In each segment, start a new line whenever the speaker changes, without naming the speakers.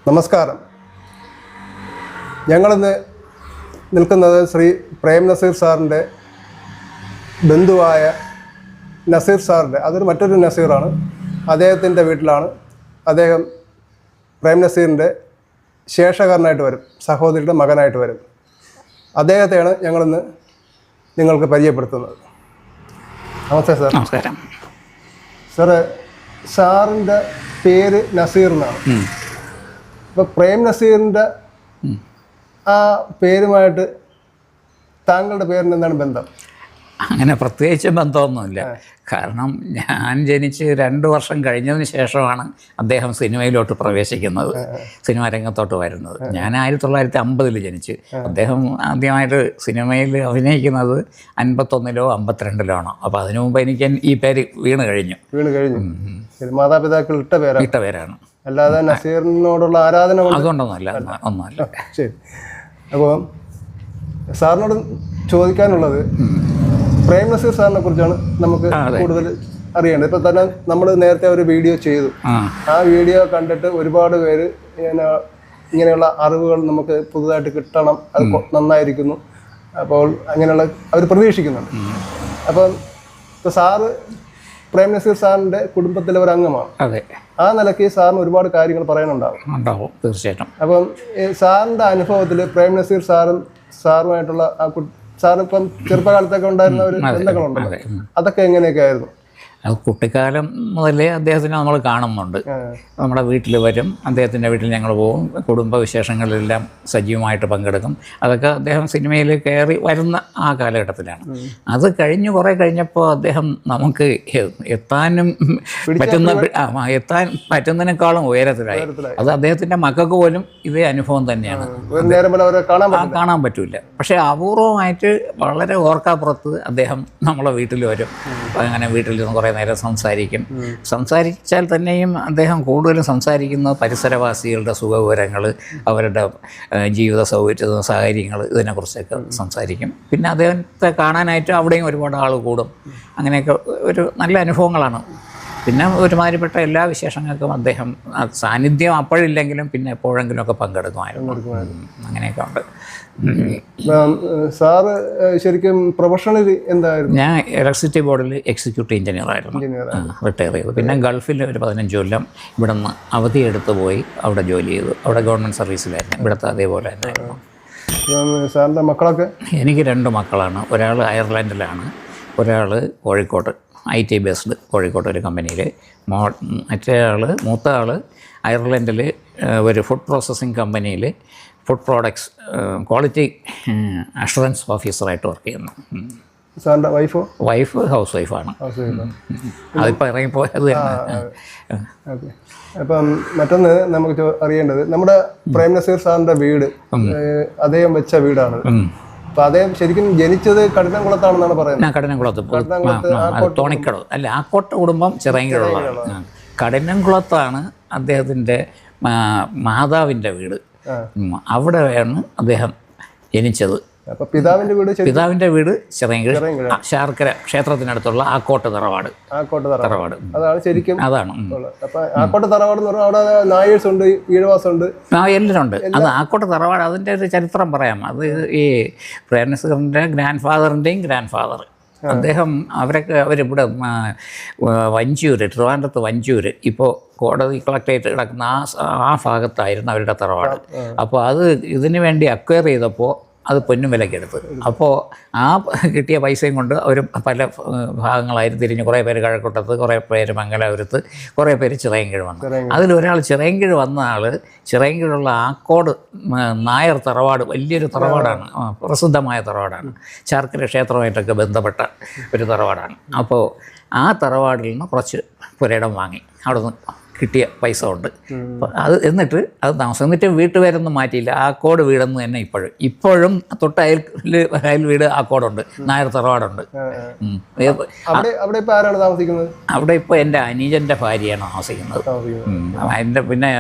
നമസ്കാരം. ഞങ്ങളിന്ന് നിൽക്കുന്നത് ശ്രീ പ്രേം നസീർ സാറിൻ്റെ ബന്ധുവായ നസീർ സാറിൻ്റെ മറ്റൊരു നസീറാണ്. അദ്ദേഹത്തിൻ്റെ വീട്ടിലാണ്. അദ്ദേഹം പ്രേം നസീറിൻ്റെ ശേഷകാരനായിട്ട് വരും, സഹോദരിയുടെ മകനായിട്ട് വരും. അദ്ദേഹത്തെയാണ് ഞങ്ങളിന്ന് നിങ്ങൾക്ക് പരിചയപ്പെടുത്തുന്നത്. നമസ്തേ സാർ.
നമസ്കാരം
സാറ്. സാറിൻ്റെ പേര് നസീർ എന്നാണ്. ഇപ്പോൾ പ്രേം നസീറിൻ്റെ ആ പേരുമായിട്ട് താങ്കളുടെ പേരിന് എന്താണ് ബന്ധം?
അങ്ങനെ പ്രത്യേകിച്ച് ബന്ധമൊന്നുമില്ല. കാരണം ഞാൻ ജനിച്ച് 2 വർഷം കഴിഞ്ഞതിന് ശേഷമാണ് അദ്ദേഹം സിനിമയിലോട്ട് പ്രവേശിക്കുന്നത്, സിനിമാ രംഗത്തോട്ട് വരുന്നത്. ഞാൻ 1950 ജനിച്ച്. അദ്ദേഹം ആദ്യമായിട്ട് സിനിമയിൽ അഭിനയിക്കുന്നത് 51-ലോ 52-ലോ ആണ്. അപ്പോൾ അതിനു മുമ്പ് എനിക്ക് ഈ പേര് വീണ് കഴിഞ്ഞു.
മാതാപിതാക്കൾ ഇട്ട പേരാണ്, അല്ലാതെ നസീറിനോടുള്ള ആരാധന
ഒന്നുമല്ല.
ശരി. അപ്പോൾ സാറിനോട് ചോദിക്കാനുള്ളത്, പ്രേം നസീർ സാറിനെ കുറിച്ചാണ് നമുക്ക് കൂടുതൽ അറിയേണ്ടത്. ഇപ്പം തന്നെ നമ്മൾ നേരത്തെ ഒരു വീഡിയോ ചെയ്തു. ആ വീഡിയോ കണ്ടിട്ട് ഒരുപാട് പേര് ഇങ്ങനെയുള്ള അറിവുകൾ നമുക്ക് പുതുതായിട്ട് കിട്ടണം, അത് നന്നായിരിക്കുന്നു, അപ്പോൾ അങ്ങനെയുള്ള അവർ പ്രതീക്ഷിക്കുന്നുണ്ട്. അപ്പം ഇപ്പോൾ സാറ് പ്രേം നസീർ സാറിൻ്റെ കുടുംബത്തിലെ ഒരു അംഗമാണ്.
അതെ.
ആ നിലയ്ക്ക് സാറിന് ഒരുപാട് കാര്യങ്ങൾ പറയാനുണ്ടാവും.
തീർച്ചയായിട്ടും.
അപ്പം സാറിൻ്റെ അനുഭവത്തിൽ പ്രേം നസീർ സാറുമായിട്ടുള്ള സാറിപ്പം ചെറുപ്പകാലത്തൊക്കെ ഉണ്ടായിരുന്ന ഒരു ബന്ധങ്ങളുണ്ടല്ലോ, അതൊക്കെ എങ്ങനെയൊക്കെ ആയിരുന്നു?
അത് കുട്ടിക്കാലം മുതലേ അദ്ദേഹത്തിനെ നമ്മൾ കാണുന്നുണ്ട്. നമ്മുടെ വീട്ടിൽ വരും, അദ്ദേഹത്തിൻ്റെ വീട്ടിൽ ഞങ്ങൾ പോകും, കുടുംബവിശേഷങ്ങളിലെല്ലാം സജീവമായിട്ട് പങ്കെടുക്കും. അതൊക്കെ അദ്ദേഹം സിനിമയിൽ കയറി വരുന്ന ആ കാലഘട്ടത്തിലാണ്. അത് കഴിഞ്ഞ് കുറേ കഴിഞ്ഞപ്പോൾ അദ്ദേഹം നമുക്ക് എത്താൻ പറ്റുന്നതിനേക്കാളും ഉയരത്തിലായി. അത് അദ്ദേഹത്തിൻ്റെ മക്കൾക്ക് പോലും ഇതേ അനുഭവം തന്നെയാണ്. കാണാൻ പറ്റില്ല. പക്ഷേ അപൂർവമായിട്ട് വളരെ ഓർക്കാപ്പുറത്ത് അദ്ദേഹം നമ്മളെ വീട്ടിൽ വരും. അങ്ങനെ വീട്ടിൽ നിന്ന് കുറേ നേരം സംസാരിച്ചാൽ തന്നെയും അദ്ദേഹം കൂടുതലും സംസാരിക്കുന്നത് പരിസരവാസികളുടെ സുഖവിവരങ്ങൾ, അവരുടെ ജീവിത സാഹചര്യങ്ങൾ, ഇതിനെക്കുറിച്ചൊക്കെ സംസാരിക്കും. പിന്നെ അദ്ദേഹത്തെ കാണാനായിട്ട് അവിടെയും ഒരുപാട് ആൾ കൂടും. അങ്ങനെയൊക്കെ ഒരു നല്ല അനുഭവങ്ങളാണ്. പിന്നെ ഒരുമാതിരിപ്പെട്ട എല്ലാ വിശേഷങ്ങൾക്കും അദ്ദേഹം സാന്നിധ്യം അപ്പോഴില്ലെങ്കിലും പിന്നെ എപ്പോഴെങ്കിലുമൊക്കെ പങ്കെടുക്കുമായിരുന്നു. അങ്ങനെയൊക്കെ ഉണ്ട്.
സാറ് ശരിക്കും പ്രൊഫഷണലി എന്തായിരുന്നു?
ഞാൻ ഇലക്ട്രിസിറ്റി ബോർഡിൽ എക്സിക്യൂട്ടീവ് എഞ്ചിനീയറായിരുന്നു. റിട്ടയർ ചെയ്തു. പിന്നെ ഗൾഫിൽ ഒരു 15 കൊല്ലം ഇവിടെ നിന്ന് അവധിയെടുത്ത് പോയി അവിടെ ജോലി ചെയ്തു. അവിടെ ഗവൺമെൻറ് സർവീസിലായിരുന്നു. ഇവിടുത്തെ അതേപോലെ തന്നെയായിരുന്നു.
സാറിൻ്റെ മക്കളൊക്കെ? എനിക്ക്
2 മക്കളാണ്. ഒരാൾ അയർലൻഡിലാണ്, ഒരാൾ കോഴിക്കോട് IT ബേസ്ഡ് കോഴിക്കോട് ഒരു കമ്പനിയിൽ. മൂത്ത ആൾ അയർലൻഡിൽ ഒരു ഫുഡ് പ്രോസസ്സിങ് കമ്പനിയിൽ ഫുഡ് പ്രോഡക്ട്സ് ക്വാളിറ്റി അഷുറൻസ് ഓഫീസറായിട്ട് വർക്ക് ചെയ്യുന്നു.
സാറിൻ്റെ
വൈഫ് ഹൗസ് വൈഫാണ്. അതിപ്പോൾ ഇറങ്ങിപ്പോയത്.
അപ്പം മറ്റൊന്ന് നമുക്ക് അറിയേണ്ടത്, നമ്മുടെ പ്രേം നസീർ സാറിൻ്റെ വീട് അദ്ദേഹം വെച്ച വീടാണ്. അപ്പൊ അദ്ദേഹം ശരിക്കും ജനിച്ചത് കഠിനംകുളത്താണെന്നാണ് പറയുന്നത്.
കഠിനംകുളത്ത് തോണിക്കടവ് അല്ല, ആക്കോട്ട കുടുംബം ചിറയൻകിഴവാണ്. കഠിനംകുളത്താണ് അദ്ദേഹത്തിൻ്റെ മാതാവിൻ്റെ വീട്. അവിടെയാണ് അദ്ദേഹം ജനിച്ചത്. പിതാവിൻ്റെ വീട് ചിറയൻകിഴ ശാർക്കര ക്ഷേത്രത്തിനടുത്തുള്ള ആക്കോട്ട് തറവാട്.
അതാണ് ശരിക്കും.
അതാണ്.
ആക്കോട്ട് തറവാട് എന്ന് പറഞ്ഞാൽ അവിടെ നായേഴ്സ് ഉണ്ട്, ഈഴവാസുണ്ട്,
എല്ലാം ഉണ്ട്. അത് ആക്കോട്ട് തറവാട്. അതിൻ്റെ ഒരു ചരിത്രം പറയാം. അത് ഈ പ്രേം നസീറിൻ്റെ ഗ്രാൻഡ് ഫാദർ അദ്ദേഹം അവരിവിടെ വഞ്ചിയൂർ, ട്രിവാൻഡ്രത്ത് വഞ്ചിയൂർ, ഇപ്പോൾ കോടതി കളക്ടറേറ്റ് കിടക്കുന്ന ആ ഭാഗത്തായിരുന്നു അവരുടെ തറവാട്. അപ്പോൾ അത് ഇതിനു വേണ്ടി അക്വയർ ചെയ്തപ്പോൾ അത് പൊന്നും വിലക്കെടുത്ത്. അപ്പോൾ ആ കിട്ടിയ പൈസയും കൊണ്ട് അവർ പല ഭാഗങ്ങളായിട്ട് തിരിഞ്ഞ് കുറേ പേര് കഴക്കൂട്ടത്ത്, കുറേ പേര് മംഗലാപുരത്ത്, കുറേ പേര് ചിറയൻകിഴ വന്നു. അതിലൊരാൾ ചിറയൻകിഴ വന്ന ആൾ ചിറയൻകിഴുള്ള ആക്കോട് നായർ തറവാട്, വലിയൊരു തറവാടാണ്, പ്രസിദ്ധമായ തറവാടാണ്. ശാർക്കര ക്ഷേത്രമായിട്ടൊക്കെ ബന്ധപ്പെട്ട ഒരു തറവാടാണ്. അപ്പോൾ ആ തറവാടിൽ നിന്ന് കുറച്ച് പുരയിടം വാങ്ങി അവിടെ നിന്ന് കിട്ടിയ പൈസ കൊണ്ട് അത് എന്നിട്ട് താമസം. എന്നിട്ട് വീട്ടുപേരൊന്നും മാറ്റിയില്ല, ആക്കോട് വീടെന്ന് തന്നെ ഇപ്പോഴും തൊട്ട് അയൽ വീട് ആക്കോടുണ്ട്, നായർ തറവാടുണ്ട്. അവിടെ ഇപ്പോൾ എൻ്റെ അനുജൻ്റെ ഭാര്യയാണ് താമസിക്കുന്നത്. പിന്നെ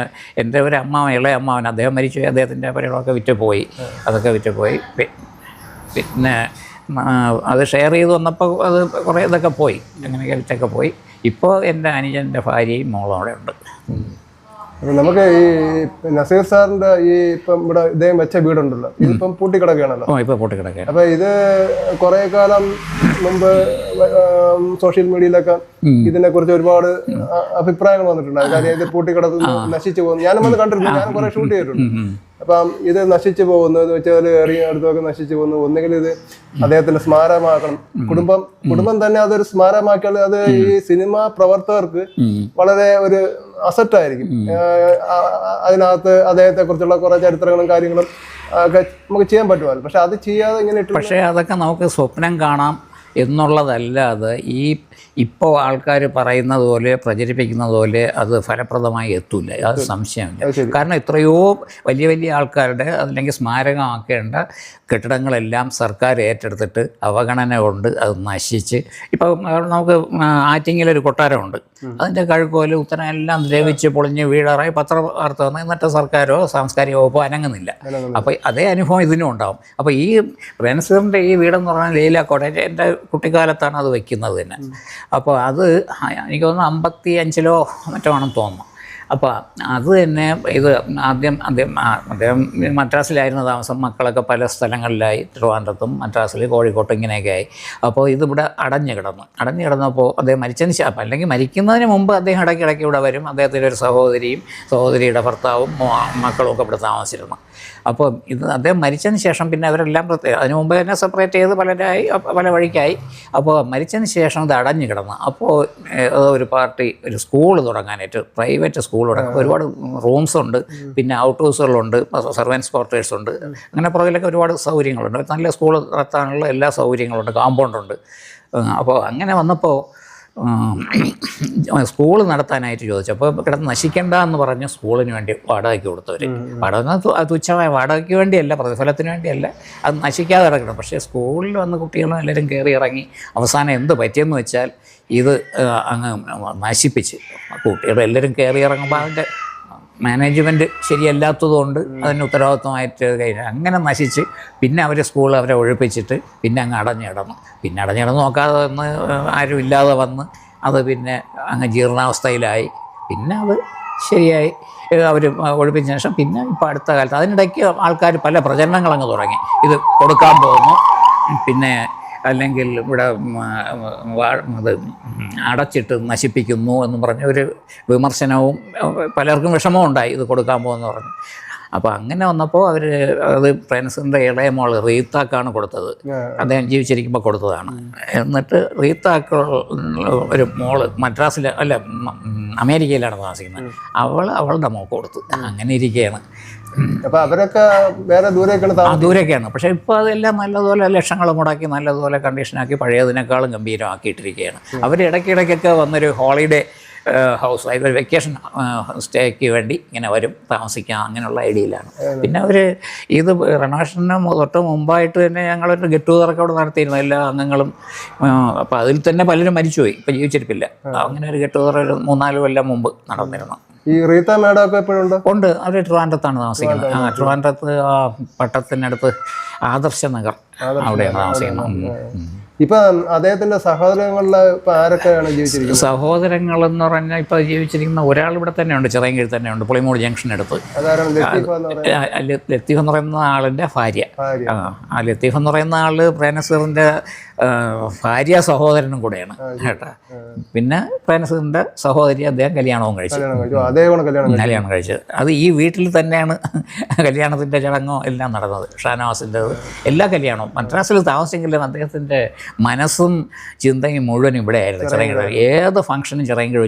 എൻ്റെ ഒരു അമ്മാവൻ, ഇളയ അമ്മാവൻ, അദ്ദേഹം മരിച്ചു. അദ്ദേഹത്തിൻ്റെ പരിപാടികളൊക്കെ അതൊക്കെ വിറ്റുപോയി. പിന്നെ അത് ഷെയർ ചെയ്ത് വന്നപ്പോൾ അത് കുറേ ഇതൊക്കെ പോയി, അങ്ങനെയൊക്കെ വിറ്റൊക്കെ പോയി. ഇപ്പോൾ എൻ്റെ അനുജൻ്റെ ഭാര്യയും മോളും അവിടെ ഉണ്ട്.
അപ്പൊ നമുക്ക് ഈ നസീർ സാറിന്റെ ഈ ഇപ്പം ഇവിടെ ഇദ്ദേഹം വെച്ച വീടുണ്ടല്ലോ, ഇതിപ്പം പൂട്ടിക്കിടക്കുകയാണല്ലോ.
ഇപ്പോൾ പൊട്ടിക്കിടക്കുകയാണ്.
അപ്പൊ ഇത് കുറെ കാലം മുമ്പ് സോഷ്യൽ മീഡിയയിലൊക്കെ ഇതിനെ കുറിച്ച് ഒരുപാട് അഭിപ്രായങ്ങൾ വന്നിട്ടുണ്ട്. കാര്യം ഇത് പൂട്ടിക്കിടന്ന് നശിച്ചു പോകുന്നു. ഞാനും വന്ന് കണ്ടിട്ടുണ്ട്, ഞാൻ കുറെ ഷൂട്ട് ചെയ്തിട്ടുണ്ട്. അപ്പം ഇത് നശിച്ചു പോകുന്നു എന്ന് വെച്ചാൽ എറിയ അടുത്തൊക്കെ നശിച്ചു പോകുന്നു. ഒന്നുകിൽ ഇത് അദ്ദേഹത്തിന്റെ സ്മാരകമാക്കണം. കുടുംബം തന്നെ അതൊരു സ്മാരകമാക്കിയാൽ അത് ഈ സിനിമാ പ്രവർത്തകർക്ക് വളരെ ഒരു അസറ്റായിരിക്കും. അതിനകത്ത് അദ്ദേഹത്തെ കുറിച്ചുള്ള കുറെ ചരിത്രങ്ങളും കാര്യങ്ങളും ഒക്കെ നമുക്ക് ചെയ്യാൻ പറ്റുമല്ലോ. പക്ഷെ അത് ചെയ്യാതെ ഇങ്ങനെ
പക്ഷേ അതൊക്കെ നമുക്ക് സ്വപ്നം കാണാം എന്നുള്ളതല്ലാതെ ഈ ഇപ്പോൾ ആൾക്കാർ പറയുന്നത് പോലെ പ്രചരിപ്പിക്കുന്നത് പോലെ അത് ഫലപ്രദമായി എത്തൂല, അത് സംശയമില്ല. കാരണം എത്രയോ വലിയ വലിയ ആൾക്കാരുടെ അല്ലെങ്കിൽ സ്മാരകമാക്കേണ്ട കെട്ടിടങ്ങളെല്ലാം സർക്കാർ ഏറ്റെടുത്തിട്ട് അവഗണന കൊണ്ട് അത് നശിച്ച്, ഇപ്പോൾ നമുക്ക് ആറ്റിങ്ങിലൊരു കൊട്ടാരമുണ്ട്, അതിൻ്റെ കഴുക്കോല് ഉത്തരം എല്ലാം ദ്രവിച്ച് പൊളിഞ്ഞ് വീഴാറായി പത്രവാർത്ത വന്ന് എന്നിട്ട് സർക്കാരോ സാംസ്കാരിക വകുപ്പോ അനങ്ങുന്നില്ല. അപ്പോൾ അതേ അനുഭവം ഇതിനും ഉണ്ടാവും. അപ്പോൾ ഈ റെൻസറിൻ്റെ ഈ വീടെന്ന് പറഞ്ഞാൽ ലീലാക്കോട്ടെ എൻ്റെ കുട്ടിക്കാലത്താണ് അത് വയ്ക്കുന്നത് തന്നെ. അപ്പോൾ അത് എനിക്ക് തോന്നുന്നു 55 മറ്റോ ആണെന്ന് തോന്നുന്നു. അപ്പോൾ അത് തന്നെ ഇത് അദ്ദേഹം മദ്രാസിലായിരുന്നു താമസം. മക്കളൊക്കെ പല സ്ഥലങ്ങളിലായി, തിരുവനന്തപുരത്തും മദ്രാസിൽ കോഴിക്കോട്ടും ഇങ്ങനെയൊക്കെ ആയി. അപ്പോൾ ഇതിവിടെ അടഞ്ഞു കിടന്നപ്പോൾ അദ്ദേഹം മരിച്ചതിന് ശേഷം, അല്ലെങ്കിൽ മരിക്കുന്നതിന് മുമ്പ് അദ്ദേഹം ഇടയ്ക്കിടയ്ക്ക് ഇവിടെ വരും. അദ്ദേഹത്തിൻ്റെ ഒരു സഹോദരിയുടെ ഭർത്താവും മക്കളും ഒക്കെ ഇവിടെ താമസിച്ചിരുന്നു. അപ്പോൾ ഇത് അദ്ദേഹം മരിച്ചതിന് ശേഷം പിന്നെ അവരെല്ലാം അതിന് മുമ്പ് തന്നെ സെപ്പറേറ്റ് ചെയ്ത് പലരായി പല വഴിക്കായി. അപ്പോൾ മരിച്ചതിന് ശേഷം ഇത് അടഞ്ഞു കിടന്നു. അപ്പോൾ ഒരു പാർട്ടി ഒരു സ്കൂൾ തുടങ്ങാനായിട്ട്, പ്രൈവറ്റ് സ്കൂൾ തുടങ്ങാൻ, ഒരുപാട് റൂംസ് ഉണ്ട്, പിന്നെ ഔട്ട് ഹൗസുകളുണ്ട്, സർവൻസ് ക്വാർട്ടേഴ്സ് ഉണ്ട്, അങ്ങനെ പുറകിലൊക്കെ ഒരുപാട് സൗകര്യങ്ങളുണ്ട്. നല്ല സ്കൂൾ നടത്താനുള്ള എല്ലാ സൗകര്യങ്ങളുണ്ട്, കോമ്പൗണ്ടുണ്ട്. അപ്പോൾ അങ്ങനെ വന്നപ്പോൾ സ്കൂൾ നടത്താനായിട്ട് ചോദിച്ചു. അപ്പോൾ കിടന്ന് നശിക്കേണ്ട എന്ന് പറഞ്ഞ് സ്കൂളിന് വേണ്ടി വാടകയ്ക്ക് കൊടുത്തവർ. വാടക തുച്ഛമായ വാടകയ്ക്ക് വേണ്ടിയല്ല, പ്രതിഫലത്തിന് വേണ്ടിയല്ല, അത് നശിക്കാതെ കിടക്കണം. പക്ഷേ സ്കൂളിൽ വന്ന് കുട്ടികളും എല്ലാവരും കയറി ഇറങ്ങി അവസാനം എന്ത് പറ്റിയെന്ന് വെച്ചാൽ ഇത് അങ്ങ് നശിപ്പിച്ച് കുട്ടികൾ എല്ലാവരും കയറി ഇറങ്ങുമ്പോൾ അതിൻ്റെ മാനേജ്മെൻറ്റ് ശരിയല്ലാത്തതുകൊണ്ട് അതിന് ഉത്തരവാദിത്വമായിട്ട് കഴിഞ്ഞു. അങ്ങനെ നശിച്ച് പിന്നെ അവർ സ്കൂൾ അവരെ ഒഴിപ്പിച്ചിട്ട് പിന്നെ അങ്ങ് അടഞ്ഞിടന്ന് നോക്കാതെ വന്ന് ആരും ഇല്ലാതെ വന്ന് അത് പിന്നെ അങ്ങ് ജീർണാവസ്ഥയിലായി. പിന്നെ അത് ശരിയായി അവർ ഒഴിപ്പിച്ച ശേഷം പിന്നെ ഇപ്പോൾ അടുത്ത കാലത്ത് അതിനിടയ്ക്ക് ആൾക്കാർ പല പ്രചരണങ്ങളങ്ങ് തുടങ്ങി. ഇത് കൊടുക്കാൻ പോകുന്നു, പിന്നെ അല്ലെങ്കിൽ ഇവിടെ അത് അടച്ചിട്ട് നശിപ്പിക്കുന്നു എന്ന് പറഞ്ഞ ഒരു വിമർശനവും പലർക്കും വിഷമവും ഉണ്ടായി, ഇത് കൊടുക്കാൻ പോകുമെന്ന് പറഞ്ഞു. അപ്പോൾ അങ്ങനെ വന്നപ്പോൾ അത് പ്രേംനസീറിൻ്റെ ഇളയ മോൾ റീത്താക്കാണ് കൊടുത്തത്. അദ്ദേഹം ജീവിച്ചിരിക്കുമ്പോൾ കൊടുത്തതാണ്. എന്നിട്ട് റീത്താക്ക് ഒരു മോള് മദ്രാസിൽ അമേരിക്കയിലാണ് താമസിക്കുന്നത്, അവളുടെ മോൾക്ക് കൊടുത്തു. അങ്ങനെ ഇരിക്കുകയാണ്.
അപ്പോൾ അവരൊക്കെ വേറെ ദൂരെയൊക്കെയാണ്.
പക്ഷേ ഇപ്പോൾ അതെല്ലാം നല്ലതുപോലെ ലക്ഷങ്ങൾ മുടക്കി നല്ലതുപോലെ കണ്ടീഷനാക്കി പഴയതിനേക്കാളും ഗംഭീരമാക്കിയിട്ടിരിക്കുകയാണ്. അവർ ഇടയ്ക്കിടയ്ക്കൊക്കെ വന്നൊരു ഹോളിഡേ ഹൗസ്, അതായത് വെക്കേഷൻ സ്റ്റേക്ക് വേണ്ടി ഇങ്ങനെ വരും, താമസിക്കാം, അങ്ങനെയുള്ള ഐഡിയയിലാണ്. പിന്നെ അവർ ഇത് റെനോവേഷന് തൊട്ട് മുമ്പായിട്ട് തന്നെ ഞങ്ങളൊരു ഗെറ്റ് ടുഗദറൊക്കെ അവിടെ നടത്തിയിരുന്നു, എല്ലാ അംഗങ്ങളും. അപ്പോൾ അതിൽ തന്നെ പലരും മരിച്ചുപോയി, ഇപ്പോൾ ജീവിച്ചിരിപ്പില്ല. അങ്ങനെ ഒരു ഗെറ്റ് ടുഗദർ ഒരു 3-4 കൊല്ലം മുമ്പ് നടന്നിരുന്നു.
ഈ റീത്ത മേഡം ഒക്കെ എപ്പോഴും
ഉണ്ട്. അവർ ട്രിവാൻഡ്രത്താണ് താമസിക്കുന്നത്. ട്രിവാൻഡ്രത്ത് ആദർശത്തിനടുത്ത് ആദർശ നഗർ അവിടെയാണ് താമസിക്കുന്നത്.
ഇപ്പം അദ്ദേഹത്തിന്റെ സഹോദരങ്ങളിലെ ഇപ്പം ആരൊക്കെയാണ് ജീവിച്ചിരിക്കുന്നത്?
സഹോദരങ്ങളെന്ന് പറഞ്ഞാൽ ഇപ്പോൾ ജീവിച്ചിരിക്കുന്ന ഒരാൾ ഇവിടെ തന്നെയുണ്ട്, ചിറയൻകീഴ് തന്നെയുണ്ട്, പുളിമൂട് ജംഗ്ഷനടുത്ത്. ലത്തീഫ് എന്ന് പറയുന്ന ആളിൻ്റെ ഭാര്യ. ലത്തീഫ് എന്ന് പറയുന്ന ആൾ പ്രേംനസീറിൻ്റെ ഭാര്യ സഹോദരനും കൂടെയാണ് കേട്ടോ. പിന്നെ പ്രേംനസീറിൻ്റെ സഹോദരി അദ്ദേഹം കല്യാണവും കഴിച്ചത്. അത് ഈ വീട്ടിൽ തന്നെയാണ് കല്യാണത്തിൻ്റെ ചടങ്ങോ എല്ലാം നടന്നത്. ഷാനവാസിൻ്റെ എല്ലാ കല്യാണവും മദ്രാസിൽ താമസിച്ചെങ്കിലും അദ്ദേഹത്തിൻ്റെ മനസ്സും ചിന്തയും മുഴുവനും ഇവിടെയായിരുന്നു, ചിറയൻകീഴ്. ഏത് ഫംഗ്ഷനും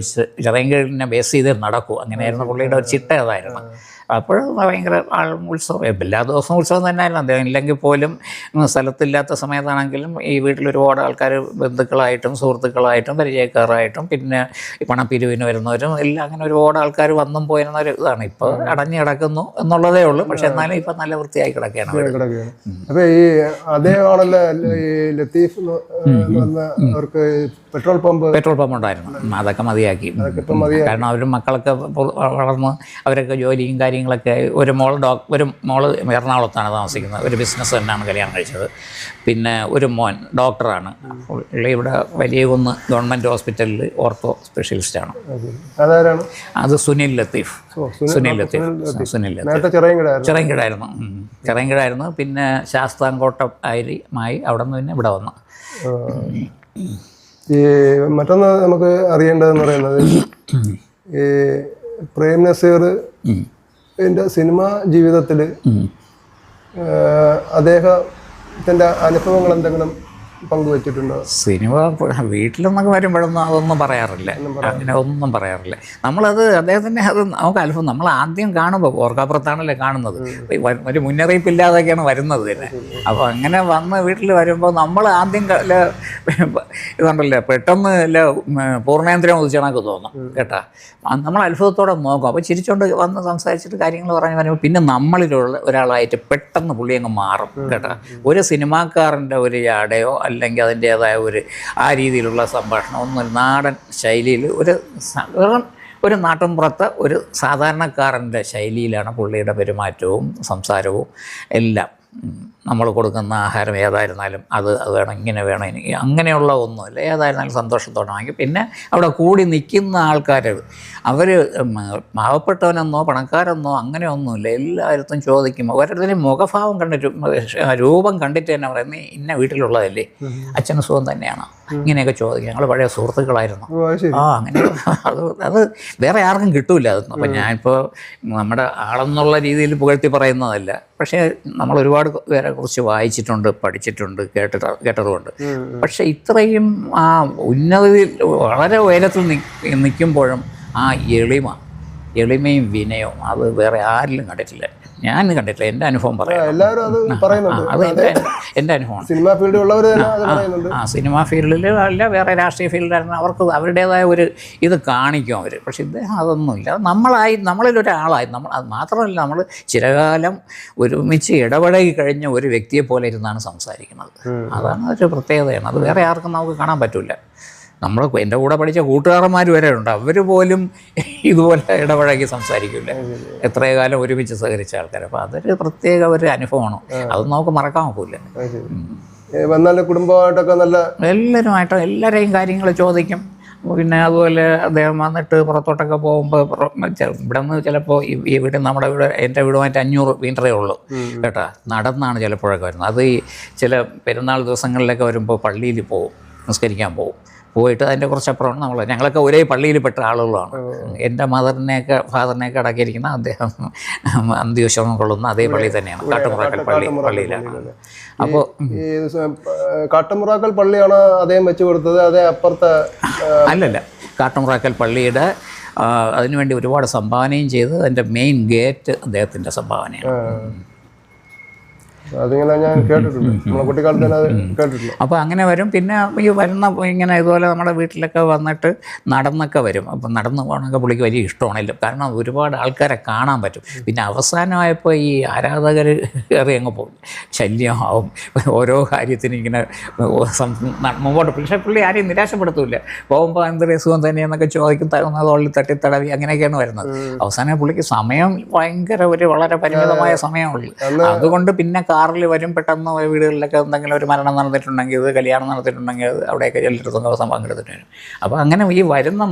ചിറയൻകീഴിനെ ബേസ് ചെയ്ത് നടക്കൂ, അങ്ങനെയായിരുന്നു പുള്ളിയുടെ ഒരു ചിട്ട അതായിരുന്നു. അപ്പോഴും ഭയങ്കര ഉത്സവം, എല്ലാ ദിവസവും ഉത്സവം തന്നെയായിരുന്നു. അദ്ദേഹം ഇല്ലെങ്കിൽ പോലും സ്ഥലത്തില്ലാത്ത സമയത്താണെങ്കിലും ഈ വീട്ടിൽ ഒരുപാട് ആൾക്കാർ ബന്ധുക്കളായിട്ടും സുഹൃത്തുക്കളായിട്ടും പരിചയക്കാരായിട്ടും പിന്നെ പണപ്പിരിവിന് വരുന്നവരും എല്ലാം അങ്ങനെ ഒരുപാട് ആൾക്കാർ വന്നും പോയിരുന്ന ഒരു ഇതാണ്. ഇപ്പോൾ അടഞ്ഞു കിടക്കുന്നു എന്നുള്ളതേ ഉള്ളൂ. പക്ഷെ എന്നാലും ഇപ്പം നല്ല വൃത്തിയായി കിടക്കുകയാണ്.
അപ്പോൾ ഈ അദ്ദേഹമാണല്ലോ ഈ ലത്തീഫ് അവർക്ക് പെട്രോൾ പമ്പ്
ഉണ്ടായിരുന്നു. അതൊക്കെ മതിയാക്കി. കാരണം അവരും മക്കളൊക്കെ വളർന്ന് അവരൊക്കെ ജോലിയും കാര്യങ്ങളും കാര്യങ്ങളൊക്കെ ഒരു മോള് എറണാകുളത്താണ് താമസിക്കുന്നത്, ഒരു ബിസിനസ് തന്നെയാണ് കല്യാണം കഴിച്ചത്. പിന്നെ ഒരു മോൻ ഡോക്ടറാണ്, പുള്ളി ഇവിടെ വലിയ കുന്ന് ഗവൺമെൻറ് ഹോസ്പിറ്റലിൽ ഓർത്തോ സ്പെഷ്യലിസ്റ്റാണ്.
അതാരാണ്?
അത് സുനിൽ ലത്തീഫ്. ചിറയൻകിടായിരുന്നു. പിന്നെ ശാസ്താംകോട്ട ആയി അവിടെ നിന്ന് പിന്നെ ഇവിടെ വന്നു.
ഈ മറ്റൊന്ന് നമുക്ക് അറിയേണ്ടതെന്ന് പറയുന്നത്, ഈ പ്രേം നസീർ സിനിമാ ജീവിതത്തിൽ അദ്ദേഹത്തിൻ്റെ അനുഭവങ്ങൾ എന്തെങ്കിലും പങ്കുവച്ചിട്ടുണ്ടോ?
സിനിമ വീട്ടിലെന്നൊക്കെ വരുമ്പോഴൊന്നും അതൊന്നും പറയാറില്ല, അങ്ങനെ ഒന്നും പറയാറില്ല. നമ്മളത് അദ്ദേഹത്തിൻ്റെ അത് നമുക്ക് അത്ഭുതം. നമ്മൾ ആദ്യം കാണുമ്പോൾ ഓർക്കാപ്പുറത്താണല്ലേ കാണുന്നത്, ഒരു മുന്നറിയിപ്പില്ലാതൊക്കെയാണ് വരുന്നത് തന്നെ. അപ്പോൾ അങ്ങനെ വന്ന് വീട്ടിൽ വരുമ്പോൾ നമ്മൾ ആദ്യം ഇതുണ്ടല്ലോ പെട്ടെന്ന് പൂർണ്ണേന്ദ്രം ഉദിച്ചണക്ക് തോന്നും കേട്ടാ. നമ്മൾ അത്ഭുതത്തോടെ നോക്കും. അപ്പോൾ ചിരിച്ചോണ്ട് വന്ന് സംസാരിച്ചിട്ട് കാര്യങ്ങൾ പറഞ്ഞു വരുമ്പോൾ പിന്നെ നമ്മളിലുള്ള ഒരാളായിട്ട് പെട്ടെന്ന് പുള്ളി അങ്ങ് മാറും കേട്ടാ. ഒരു സിനിമാക്കാരൻ്റെ ഒരു ജാടയോ അല്ലെങ്കിൽ അതിൻ്റേതായ ആ രീതിയിലുള്ള സംഭാഷണം ഒന്നും നാടൻ ശൈലിയിൽ ഒരു നാട്ടിൻപുറത്തെ ഒരു സാധാരണക്കാരൻ്റെ ശൈലിയിലാണ് പുള്ളിയുടെ പെരുമാറ്റവും സംസാരവും എല്ലാം. നമ്മൾ കൊടുക്കുന്ന ആഹാരം ഏതായിരുന്നാലും അത് വേണം, ഇങ്ങനെ വേണം, എനിക്ക് അങ്ങനെയുള്ള ഒന്നുമില്ല. ഏതായിരുന്നാലും സന്തോഷത്തോടെ വാങ്ങി. പിന്നെ അവിടെ കൂടി നിൽക്കുന്ന ആൾക്കാർ അവർ പാവപ്പെട്ടവനെന്നോ പണക്കാരെന്നോ അങ്ങനെ ഒന്നുമില്ല. എല്ലായിടത്തും ചോദിക്കും. ഓരോരുത്തരും മുഖഭാവം കണ്ടിട്ട് രൂപം കണ്ടിട്ട് തന്നെ പറയുന്നത് ഇന്ന വീട്ടിലുള്ളതല്ലേ, അച്ഛനും സുഖം തന്നെയാണ്, ഇങ്ങനെയൊക്കെ ചോദിക്കും. ഞങ്ങൾ പഴയ സുഹൃത്തുക്കളായിരുന്നു. അങ്ങനെ അത് വേറെ ആർക്കും കിട്ടൂല അതൊന്നും. അപ്പം ഞാനിപ്പോൾ നമ്മുടെ ആളെന്നുള്ള രീതിയിൽ പുകഴ്ത്തി പറയുന്നതല്ല, പക്ഷേ നമ്മൾ ഒരുപാട് പേരെ കുറിച്ച് വായിച്ചിട്ടുണ്ട്, പഠിച്ചിട്ടുണ്ട്, കേട്ടതുകൊണ്ട്. പക്ഷെ ഇത്രയും ആ ഉന്നതിയിൽ വളരെ ഉയരത്തിൽ നിൽക്കുമ്പോഴും ആ എളിമയും വിനയവും അത് വേറെ ആരിലും കണ്ടിട്ടില്ല. ഞാൻ കണ്ടിട്ടില്ല. എൻ്റെ അനുഭവം പറയാം. അത് എൻ്റെ അനുഭവമാണ്.
സിനിമാ ഫീൽഡിൽ ഉള്ളവർ
സിനിമാ ഫീൽഡിൽ അല്ല, വേറെ രാഷ്ട്രീയ ഫീൽഡിലായിരുന്നു. അവർക്ക് അവരുടേതായ ഒരു ഇത് കാണിക്കും അവർ. പക്ഷെ ഇദ്ദേഹം അതൊന്നുമില്ല. നമ്മളിലൊരാളായി. അത് മാത്രമല്ല, നമ്മൾ ചിരകാലം ഒരുമിച്ച് ഇടപഴകി കഴിഞ്ഞ ഒരു വ്യക്തിയെ പോലെ ഇരുന്നാണ് സംസാരിക്കുന്നത്. അതാണ് ഒരു പ്രത്യേകതയാണ്. അത് വേറെ ആർക്കും നമുക്ക് കാണാൻ പറ്റില്ല. എൻ്റെ കൂടെ പഠിച്ച കൂട്ടുകാരന്മാർ വരെ ഉണ്ട്, അവർ പോലും ഇതുപോലെ ഇടപഴകി സംസാരിക്കില്ല, എത്രയോ കാലം ഒരുമിച്ച് സഹകരിച്ച ആൾക്കാർ. അപ്പോൾ അതൊരു പ്രത്യേക ഒരു അനുഭവമാണ്. അത് നമുക്ക് മറക്കാൻ ഒക്കില്ല.
കുടുംബമായിട്ടൊക്കെ നല്ല
എല്ലാവരെയും കാര്യങ്ങൾ ചോദിക്കും. പിന്നെ അതുപോലെ അദ്ദേഹം വന്നിട്ട് പുറത്തോട്ടൊക്കെ പോകുമ്പോൾ ഇവിടെ നിന്ന് ചിലപ്പോൾ ഈ വീട് നമ്മുടെ വീട് എൻ്റെ വീടുമായിട്ട് 500 മീറ്ററേ ഉള്ളൂ കേട്ടോ. നടന്നാണ് ചിലപ്പോഴൊക്കെ വരുന്നത്. അത് ഈ ചില പെരുന്നാൾ ദിവസങ്ങളിലൊക്കെ വരുമ്പോൾ പള്ളിയിൽ പോവും, നിസ്കരിക്കാൻ പോയിട്ട് അതിൻ്റെ കുറച്ചപ്പുറമാണ് ഞങ്ങളൊക്കെ ഒരേ പള്ളിയിൽ പെട്ട ആളുകളാണ്. എൻ്റെ ഫാദറിനെയൊക്കെ അടക്കിയിരിക്കുന്ന അദ്ദേഹം അന്ത്യവിശ്രമം കൊള്ളുന്ന അതേ പള്ളി തന്നെയാണ്, കാട്ടുമുറാക്കൽ പള്ളിയിലാണ്. അപ്പോൾ
കാട്ടുമുറാക്കൽ പള്ളിയാണ് അദ്ദേഹം വെച്ച് കൊടുത്തത്, അതേ അപ്പുറത്തെ
അല്ലല്ല, കാട്ടുമുറാക്കൽ പള്ളിയുടെ അതിനുവേണ്ടി ഒരുപാട് സംഭാവനയും ചെയ്ത് അതിൻ്റെ മെയിൻ ഗേറ്റ് അദ്ദേഹത്തിൻ്റെ സംഭാവനയാണ്.
അതിങ്ങനെ ഞാൻ കേട്ടിട്ടുണ്ട്, നമ്മളെ കുട്ടിക്കാലത്ത് തന്നെ അത് കേട്ടിട്ടുണ്ട്.
അപ്പോൾ അങ്ങനെ വരും. പിന്നെ ഈ വരുന്ന ഇങ്ങനെ ഇതുപോലെ നമ്മുടെ വീട്ടിലൊക്കെ വന്നിട്ട് നടന്നൊക്കെ വരും. അപ്പം നടന്നു പോകണമൊക്കെ പുള്ളിക്ക് വലിയ ഇഷ്ടമാണല്ലോ, കാരണം ഒരുപാട് ആൾക്കാരെ കാണാൻ പറ്റും. പിന്നെ അവസാനമായപ്പോൾ ഈ ആരാധകർ കയറി അങ്ങ് പോകും, ശല്യമാവും, ഓരോ കാര്യത്തിനും ഇങ്ങനെ മുമ്പോട്ട്. പക്ഷേ പുള്ളി ആരെയും നിരാശപ്പെടുത്തില്ല. പോകുമ്പോൾ എന്തൊരു സുഖം തന്നെയെന്നൊക്കെ ചോദിക്കും, തോളിൽ തട്ടിത്തടവി അങ്ങനെയൊക്കെയാണ് വരുന്നത്. അവസാനം പുള്ളിക്ക് സമയം ഭയങ്കര വളരെ പരിമിതമായ സമയമുള്ളൂ. അതുകൊണ്ട് പിന്നെ കാറിൽ വരും, പെട്ടെന്ന് വീടുകളിലൊക്കെ എന്തെങ്കിലും ഒരു മരണം നടന്നിട്ടുണ്ടെങ്കിൽ, ഇത് കല്യാണം നടത്തിയിട്ടുണ്ടെങ്കിൽ അവിടെയൊക്കെ എല്ലായിടത്തും ദിവസം പങ്കെടുത്തിട്ട് വരും. അപ്പോൾ അങ്ങനെ ഈ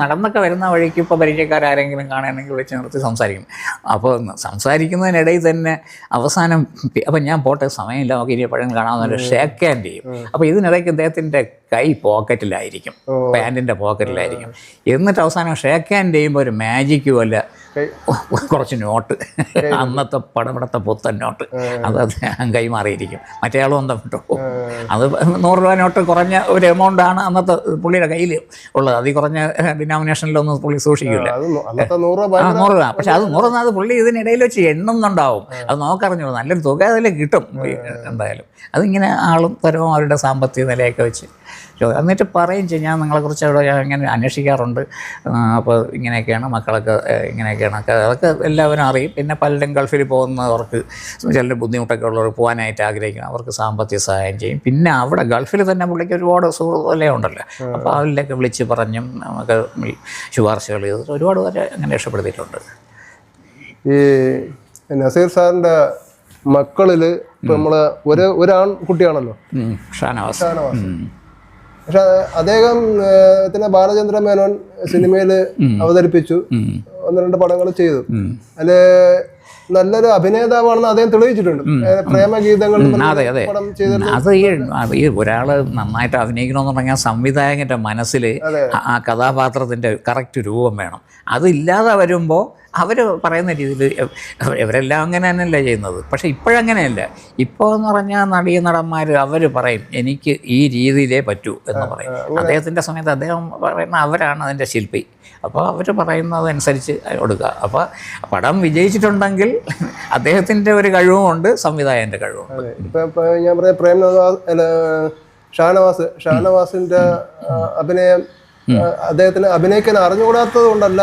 നടന്നൊക്കെ വരുന്ന വഴിക്ക് ഇപ്പോൾ പരിചയക്കാരെങ്കിലും കാണുകയാണെങ്കിൽ വിളിച്ച് നിർത്തി സംസാരിക്കും. അപ്പോൾ സംസാരിക്കുന്നതിനിടയിൽ തന്നെ അവസാനം അപ്പം ഞാൻ പോട്ടെ, സമയമില്ല, നമുക്ക് ഇനി എപ്പോഴും കാണാമെന്നൊരു ഷേക്ക് ഹാൻഡ് ചെയ്യും. അപ്പോൾ ഇതിനിടയ്ക്ക് അദ്ദേഹത്തിൻ്റെ കൈ പോക്കറ്റിലായിരിക്കും, പാൻറ്റിൻ്റെ പോക്കറ്റിലായിരിക്കും. എന്നിട്ട് അവസാനം ഷേക്ക് ഹാൻഡ് ചെയ്യുമ്പോൾ ഒരു മാജിക്ക് പോലെ കുറച്ച് നോട്ട്, അന്നത്തെ പടപടത്തെ പുത്തൻ നോട്ട്, അത് കൈമാറിയിരിക്കും. മറ്റേ ആളും എന്താ കേട്ടോ, അത് 100 രൂപ നോട്ട് കുറഞ്ഞ ഒരു എമൗണ്ടാണ് അന്നത്തെ പുള്ളിയുടെ കയ്യിൽ ഉള്ളത്. അത് കുറഞ്ഞ ഡിനോമിനേഷനിലൊന്നും പുള്ളി സൂക്ഷിക്കില്ല. 100 രൂപ. പക്ഷെ അത് 100 അത് പുള്ളി ഇതിനിടയിൽ വെച്ച് എണ്ണുന്നുണ്ടാവും. അത് നോക്കറിഞ്ഞു നല്ലൊരു തുക അതിൽ കിട്ടും എന്തായാലും. അതിങ്ങനെ ആളും തരവും അവരുടെ സാമ്പത്തിക നിലയൊക്കെ വെച്ച് എന്നിട്ട് പറയും ചെയ്യും, ഞാൻ നിങ്ങളെക്കുറിച്ച് അവിടെ ഇങ്ങനെ അന്വേഷിക്കാറുണ്ട്, അപ്പോൾ ഇങ്ങനെയൊക്കെയാണ് മക്കളൊക്കെ, ഇങ്ങനെയൊക്കെയാണ്, അതൊക്കെ എല്ലാവരും അറിയും. പിന്നെ പലരും ഗൾഫിൽ പോകുന്നവർക്ക് ചില ബുദ്ധിമുട്ടൊക്കെ ഉള്ളവർ പോകാനായിട്ട് ആഗ്രഹിക്കും, അവർക്ക് സാമ്പത്തിക സഹായം ചെയ്യും. പിന്നെ അവിടെ ഗൾഫിൽ തന്നെ പുള്ളിക്ക് ഒരുപാട് സുഹൃത്തുക്കളെ ഉണ്ടല്ലോ, അപ്പോൾ അവരിലൊക്കെ വിളിച്ച് പറഞ്ഞും നമുക്ക് ശുപാർശകൾ ചെയ്തിട്ട് ഒരുപാട് പേരെ അങ്ങനെ രക്ഷപ്പെടുത്തിയിട്ടുണ്ട്.
ഈ നസീർ സാറിന്റെ മക്കളില് ഇപ്പൊ നമ്മള് ഒരാൺ കുട്ടിയാണല്ലോ
ഷാനവാസ്.
പക്ഷെ അദ്ദേഹം ബാലചന്ദ്ര മേനോൻ സിനിമയിൽ അവതരിപ്പിച്ചു, 1-2 പടങ്ങൾ ചെയ്തു. അതില് നല്ലൊരു അഭിനേതാവാണെന്ന് അദ്ദേഹം തെളിയിച്ചിട്ടുണ്ട്. പ്രേമഗീതങ്ങൾ പടം ചെയ്തിട്ടുണ്ട്.
അത് ഈ ഒരാള് നന്നായിട്ട് അഭിനയിക്കണമെന്ന് പറഞ്ഞാൽ സംവിധായകന്റെ മനസ്സിൽ ആ കഥാപാത്രത്തിന്റെ കറക്റ്റ് രൂപം വേണം. അതില്ലാതെ വരുമ്പോൾ അവർ പറയുന്ന രീതിയിൽ ഇവരെല്ലാം അങ്ങനെ തന്നെയല്ലേ ചെയ്യുന്നത്. പക്ഷേ ഇപ്പോഴങ്ങനെയല്ല. ഇപ്പോൾ എന്ന് പറഞ്ഞാൽ നടന്മാർ അവർ പറയും എനിക്ക് ഈ രീതിയിലേ പറ്റൂ എന്ന് പറയും. അദ്ദേഹത്തിൻ്റെ സമയത്ത് അദ്ദേഹം പറയുന്ന അവരാണ് അതിൻ്റെ ശില്പി. അപ്പോൾ അവർ പറയുന്നതനുസരിച്ച് കൊടുക്കുക. അപ്പോൾ പടം വിജയിച്ചിട്ടുണ്ടെങ്കിൽ അദ്ദേഹത്തിൻ്റെ ഒരു കഴിവുമുണ്ട്, സംവിധായകൻ്റെ കഴിവുമുണ്ട്.
ഇപ്പം ഞാൻ പറയാം ഷാനവാസിൻ്റെ അഭിനയം അദ്ദേഹത്തിന് അഭിനയിക്കാൻ അറിഞ്ഞുകൂടാത്തത് കൊണ്ടല്ല,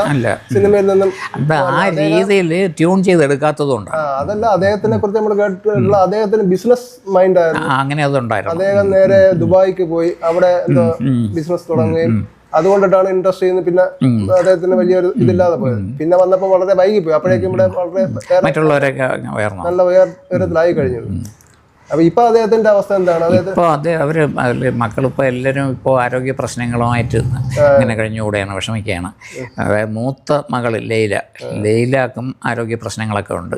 സിനിമയിൽ നിന്നും
ആ രീതിയിൽ ട്യൂൺ ചെയ്തെടുക്കാത്തത് കൊണ്ടാണ്.
അതല്ല, അദ്ദേഹത്തിനെ കുറിച്ച് നമ്മൾ കേട്ടിട്ടുള്ള അദ്ദേഹത്തിന് ബിസിനസ് മൈൻഡ് ആയിരുന്നു.
അങ്ങനെ അതുണ്ടായിരുന്നു.
അദ്ദേഹം നേരെ ദുബായിക്ക് പോയി അവിടെ എന്തോ ബിസിനസ് തുടങ്ങുകയും അതുകൊണ്ടിട്ടാണ് ഇൻഡസ്ട്രിയിൽ നിന്ന് പിന്നെ അദ്ദേഹത്തിന് വലിയൊരു ഇതില്ലാതെ പോയത്. പിന്നെ വന്നപ്പോൾ വളരെ വൈകി പോയി. അപ്പോഴേക്കും ഇവിടെ വളരെ
മറ്റുള്ളവരൊക്കെ
നല്ല ഉയരത്തിലായി കഴിഞ്ഞത്. അപ്പോൾ ഇപ്പോൾ അദ്ദേഹത്തിൻ്റെ അവസ്ഥ എന്താണ്?
ഇപ്പോൾ അവർ മക്കളിപ്പോൾ എല്ലാവരും ഇപ്പോൾ ആരോഗ്യ പ്രശ്നങ്ങളുമായിട്ട് ഇങ്ങനെ കഴിഞ്ഞുകൂടെയാണ്, വിഷമിക്കുകയാണ്. അതായത് മൂത്ത മകൾ ലൈലാക്കും ആരോഗ്യ പ്രശ്നങ്ങളൊക്കെ ഉണ്ട്.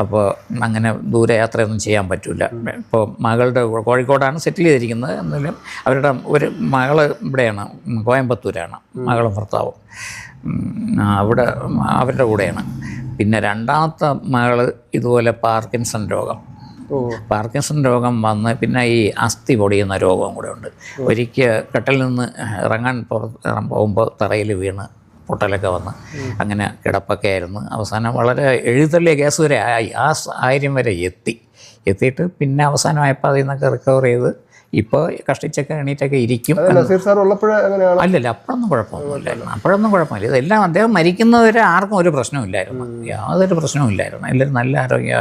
അപ്പോൾ അങ്ങനെ ദൂരയാത്രയൊന്നും ചെയ്യാൻ പറ്റില്ല. ഇപ്പോൾ മകളുടെ കോഴിക്കോടാണ് സെറ്റിൽ ചെയ്തിരിക്കുന്നത്. എന്നാലും അവരുടെ ഒരു മകൾ ഇവിടെയാണ്, കോയമ്പത്തൂരാണ് മകളും ഭർത്താവും. അവിടെ അവരുടെ കൂടെയാണ്. പിന്നെ രണ്ടാമത്തെ മകൾ ഇതുപോലെ പാർക്കിൻസൺ രോഗം വന്ന് പിന്നെ ഈ അസ്ഥി പൊടിയുന്ന രോഗവും കൂടെ ഉണ്ട്. ഒരിക്കൽ കട്ടിൽ നിന്ന് ഇറങ്ങാൻ പോകുമ്പോൾ തറയിൽ വീണ് പൊട്ടലൊക്കെ വന്ന് അങ്ങനെ കിടപ്പൊക്കെ ആയിരുന്നു. അവസാനം വളരെ എഴുതള്ളിയ കേസ് വരെ ആയി. ആ സാഹചര്യം വരെ എത്തിയിട്ട് പിന്നെ അവസാനമായപ്പോൾ അതിൽ നിന്നൊക്കെ റിക്കവർ ചെയ്ത് ഇപ്പോൾ കഷ്ടിച്ചൊക്കെ എണീറ്റൊക്കെ ഇരിക്കും. അല്ലല്ല, അപ്പോഴൊന്നും കുഴപ്പമില്ല. ഇതെല്ലാം അദ്ദേഹം മരിക്കുന്നവരെ ആർക്കും ഒരു പ്രശ്നമില്ലായിരുന്നു, യാതൊരു പ്രശ്നവുമില്ലായിരുന്നു. എല്ലാവരും നല്ല ആരോഗ്യ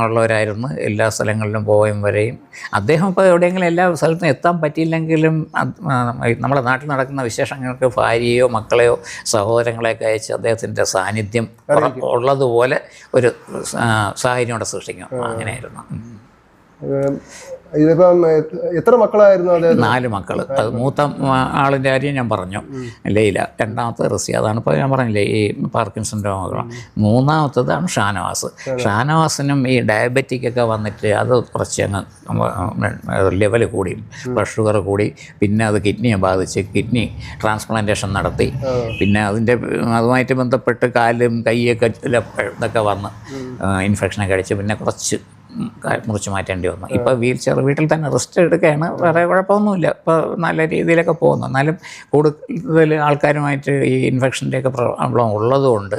ഉള്ളവരായിരുന്നു. എല്ലാ സ്ഥലങ്ങളിലും പോയും വരെയും. അദ്ദേഹം ഇപ്പോൾ എവിടെയെങ്കിലും എല്ലാ സ്ഥലത്തും എത്താൻ പറ്റിയില്ലെങ്കിലും നമ്മുടെ നാട്ടിൽ നടക്കുന്ന വിശേഷങ്ങൾക്ക് ഭാര്യയോ മക്കളെയോ സഹോദരങ്ങളെയൊക്കെ അയച്ച് അദ്ദേഹത്തിൻ്റെ സാന്നിധ്യം ഉള്ളതുപോലെ ഒരു സാഹചര്യം അവിടെ സൃഷ്ടിക്കും. അങ്ങനെയായിരുന്നു.
ഇതിപ്പം എത്ര മക്കളായിരുന്നു?
4 മക്കൾ. അത് മൂത്ത ആളിൻ്റെ കാര്യം ഞാൻ പറഞ്ഞു, ലൈല. രണ്ടാമത്തെ റസിയ, അതാണ് ഇപ്പോൾ ഞാൻ പറഞ്ഞില്ലേ ഈ പാർക്കിൻസൻ്റെ മകളാണ്. മൂന്നാമത്തതാണ് ഷാനവാസിനും ഈ ഡയബറ്റിക്കൊക്കെ വന്നിട്ട് അത് കുറച്ച് അങ്ങ് ലെവൽ കൂടി, ബ്ലഡ് ഷുഗർ കൂടി. പിന്നെ അത് കിഡ്നിയെ ബാധിച്ച് കിഡ്നി ട്രാൻസ്പ്ലാന്റേഷൻ നടത്തി. പിന്നെ അതുമായിട്ട് ബന്ധപ്പെട്ട് കാലും കൈയൊക്കെ ഇതൊക്കെ വന്ന് ഇൻഫെക്ഷനൊക്കെ അടിച്ച് പിന്നെ കുറച്ച് മുറിച്ച് മാറ്റേണ്ടി വന്നു. ഇപ്പോൾ വീട്ടിൽ തന്നെ റെസ്റ്റ് എടുക്കുകയാണ്. വേറെ കുഴപ്പമൊന്നുമില്ല. ഇപ്പോൾ നല്ല രീതിയിലൊക്കെ പോകുന്നു. എന്നാലും കൂടുതൽ ആൾക്കാരുമായിട്ട് ഈ ഇൻഫെക്ഷൻ്റെയൊക്കെ പ്രോബ്ലം ഉള്ളതുകൊണ്ട്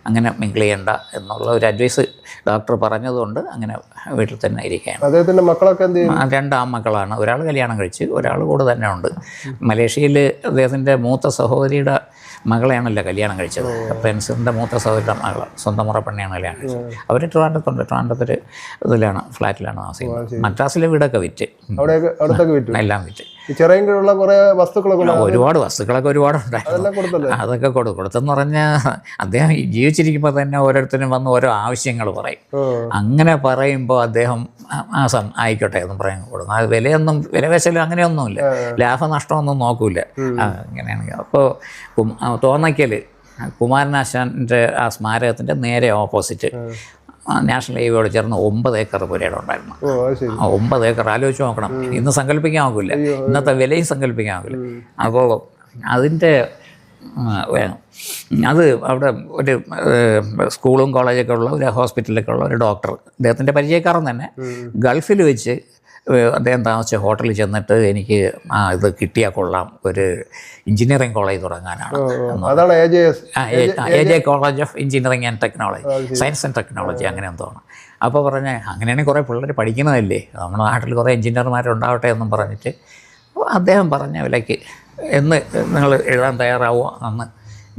അങ്ങനെ മിങ്കിൾ ചെയ്യണ്ട എന്നുള്ള ഒരു അഡ്വൈസ് ഡോക്ടർ പറഞ്ഞതുകൊണ്ട് അങ്ങനെ വീട്ടിൽ തന്നെ ഇരിക്കുകയാണ്. അദ്ദേഹത്തിൻ്റെ മക്കളൊക്കെ 2 ആൺമക്കളാണ്. ഒരാൾ കല്യാണം കഴിച്ച്, ഒരാൾ കൂടെ തന്നെ ഉണ്ട്. മലേഷ്യയിൽ അദ്ദേഹത്തിൻ്റെ മൂത്ത സഹോദരിയുടെ മകളെയാണല്ലോ കല്യാണം കഴിച്ചത്. ഫ്രണ്ട്സിൻ്റെ മൂത്ത സഹോദരിയുടെ മകൾ, സ്വന്തം മുറ പെണ്ണെയാണ് കല്യാണം കഴിച്ചത്. അവർ ട്രിവാൻഡ്രത്തൊരു ഇതിലാണ്, ഫ്ലാറ്റിലാണ് താമസിക്കുന്നത്. മദ്രാസിലെ വീടൊക്കെ വിറ്റ്, എല്ലാം വിറ്റ്. ഒരുപാട് വസ്തുക്കളൊക്കെ ഒരുപാടുണ്ടായിരുന്നു. അതൊക്കെ കൊടുത്തെന്ന് പറഞ്ഞാൽ അദ്ദേഹം ജീവിച്ചിരിക്കുമ്പോൾ തന്നെ ഓരോരുത്തരും വന്ന് ഓരോ ആവശ്യങ്ങൾ പറയും. അങ്ങനെ പറയുമ്പോൾ അദ്ദേഹം ആയിക്കോട്ടെ എന്ന് പറയാൻ കൊടുക്കും. അത് വില വെച്ചാലും അങ്ങനെയൊന്നുമില്ല, ലാഭനഷ്ടമൊന്നും നോക്കൂല. അങ്ങനെയാണെങ്കിൽ അപ്പോൾ തോന്നയ്ക്കൽ കുമാരനാശാൻ്റെ ആ സ്മാരകത്തിൻ്റെ നേരെ ഓപ്പോസിറ്റ് നാഷണൽ ഹൈവേയോട് ചേർന്ന് 9 ഏക്കർ പുരയുടെ ഉണ്ടായിരുന്നു. 9 ഏക്കർ ആലോചിച്ച് നോക്കണം. ഇന്ന് സങ്കല്പിക്കാൻ ആകില്ല, ഇന്നത്തെ വിലയും സങ്കല്പിക്കാൻ ആകില്ല. അപ്പോൾ അതിൻ്റെ അത് അവിടെ ഒരു സ്കൂളും കോളേജൊക്കെ ഉള്ള ഒരു ഹോസ്പിറ്റലൊക്കെ ഉള്ള ഒരു ഡോക്ടർ, അദ്ദേഹത്തിൻ്റെ പരിചയക്കാരൻ തന്നെ, ഗൾഫിൽ വെച്ച് അദ്ദേഹം താമസിച്ച ഹോട്ടലിൽ ചെന്നിട്ട് എനിക്ക് ഇത് കിട്ടിയാൽ കൊള്ളാം, ഒരു എഞ്ചിനീയറിംഗ് കോളേജ് തുടങ്ങാനാണ്. AJ college of engineering and technology, science and technology അങ്ങനെ എന്തോണ്. അപ്പോൾ പറഞ്ഞ് അങ്ങനെയാണെങ്കിൽ കുറേ പിള്ളേർ പഠിക്കുന്നതല്ലേ, നമ്മുടെ നാട്ടിൽ കുറേ എഞ്ചിനീയർമാരുണ്ടാവട്ടെ എന്നും പറഞ്ഞിട്ട് അദ്ദേഹം പറഞ്ഞ വിലയ്ക്ക് എന്ന് നിങ്ങൾ എഴുതാൻ തയ്യാറാവുക, അന്ന്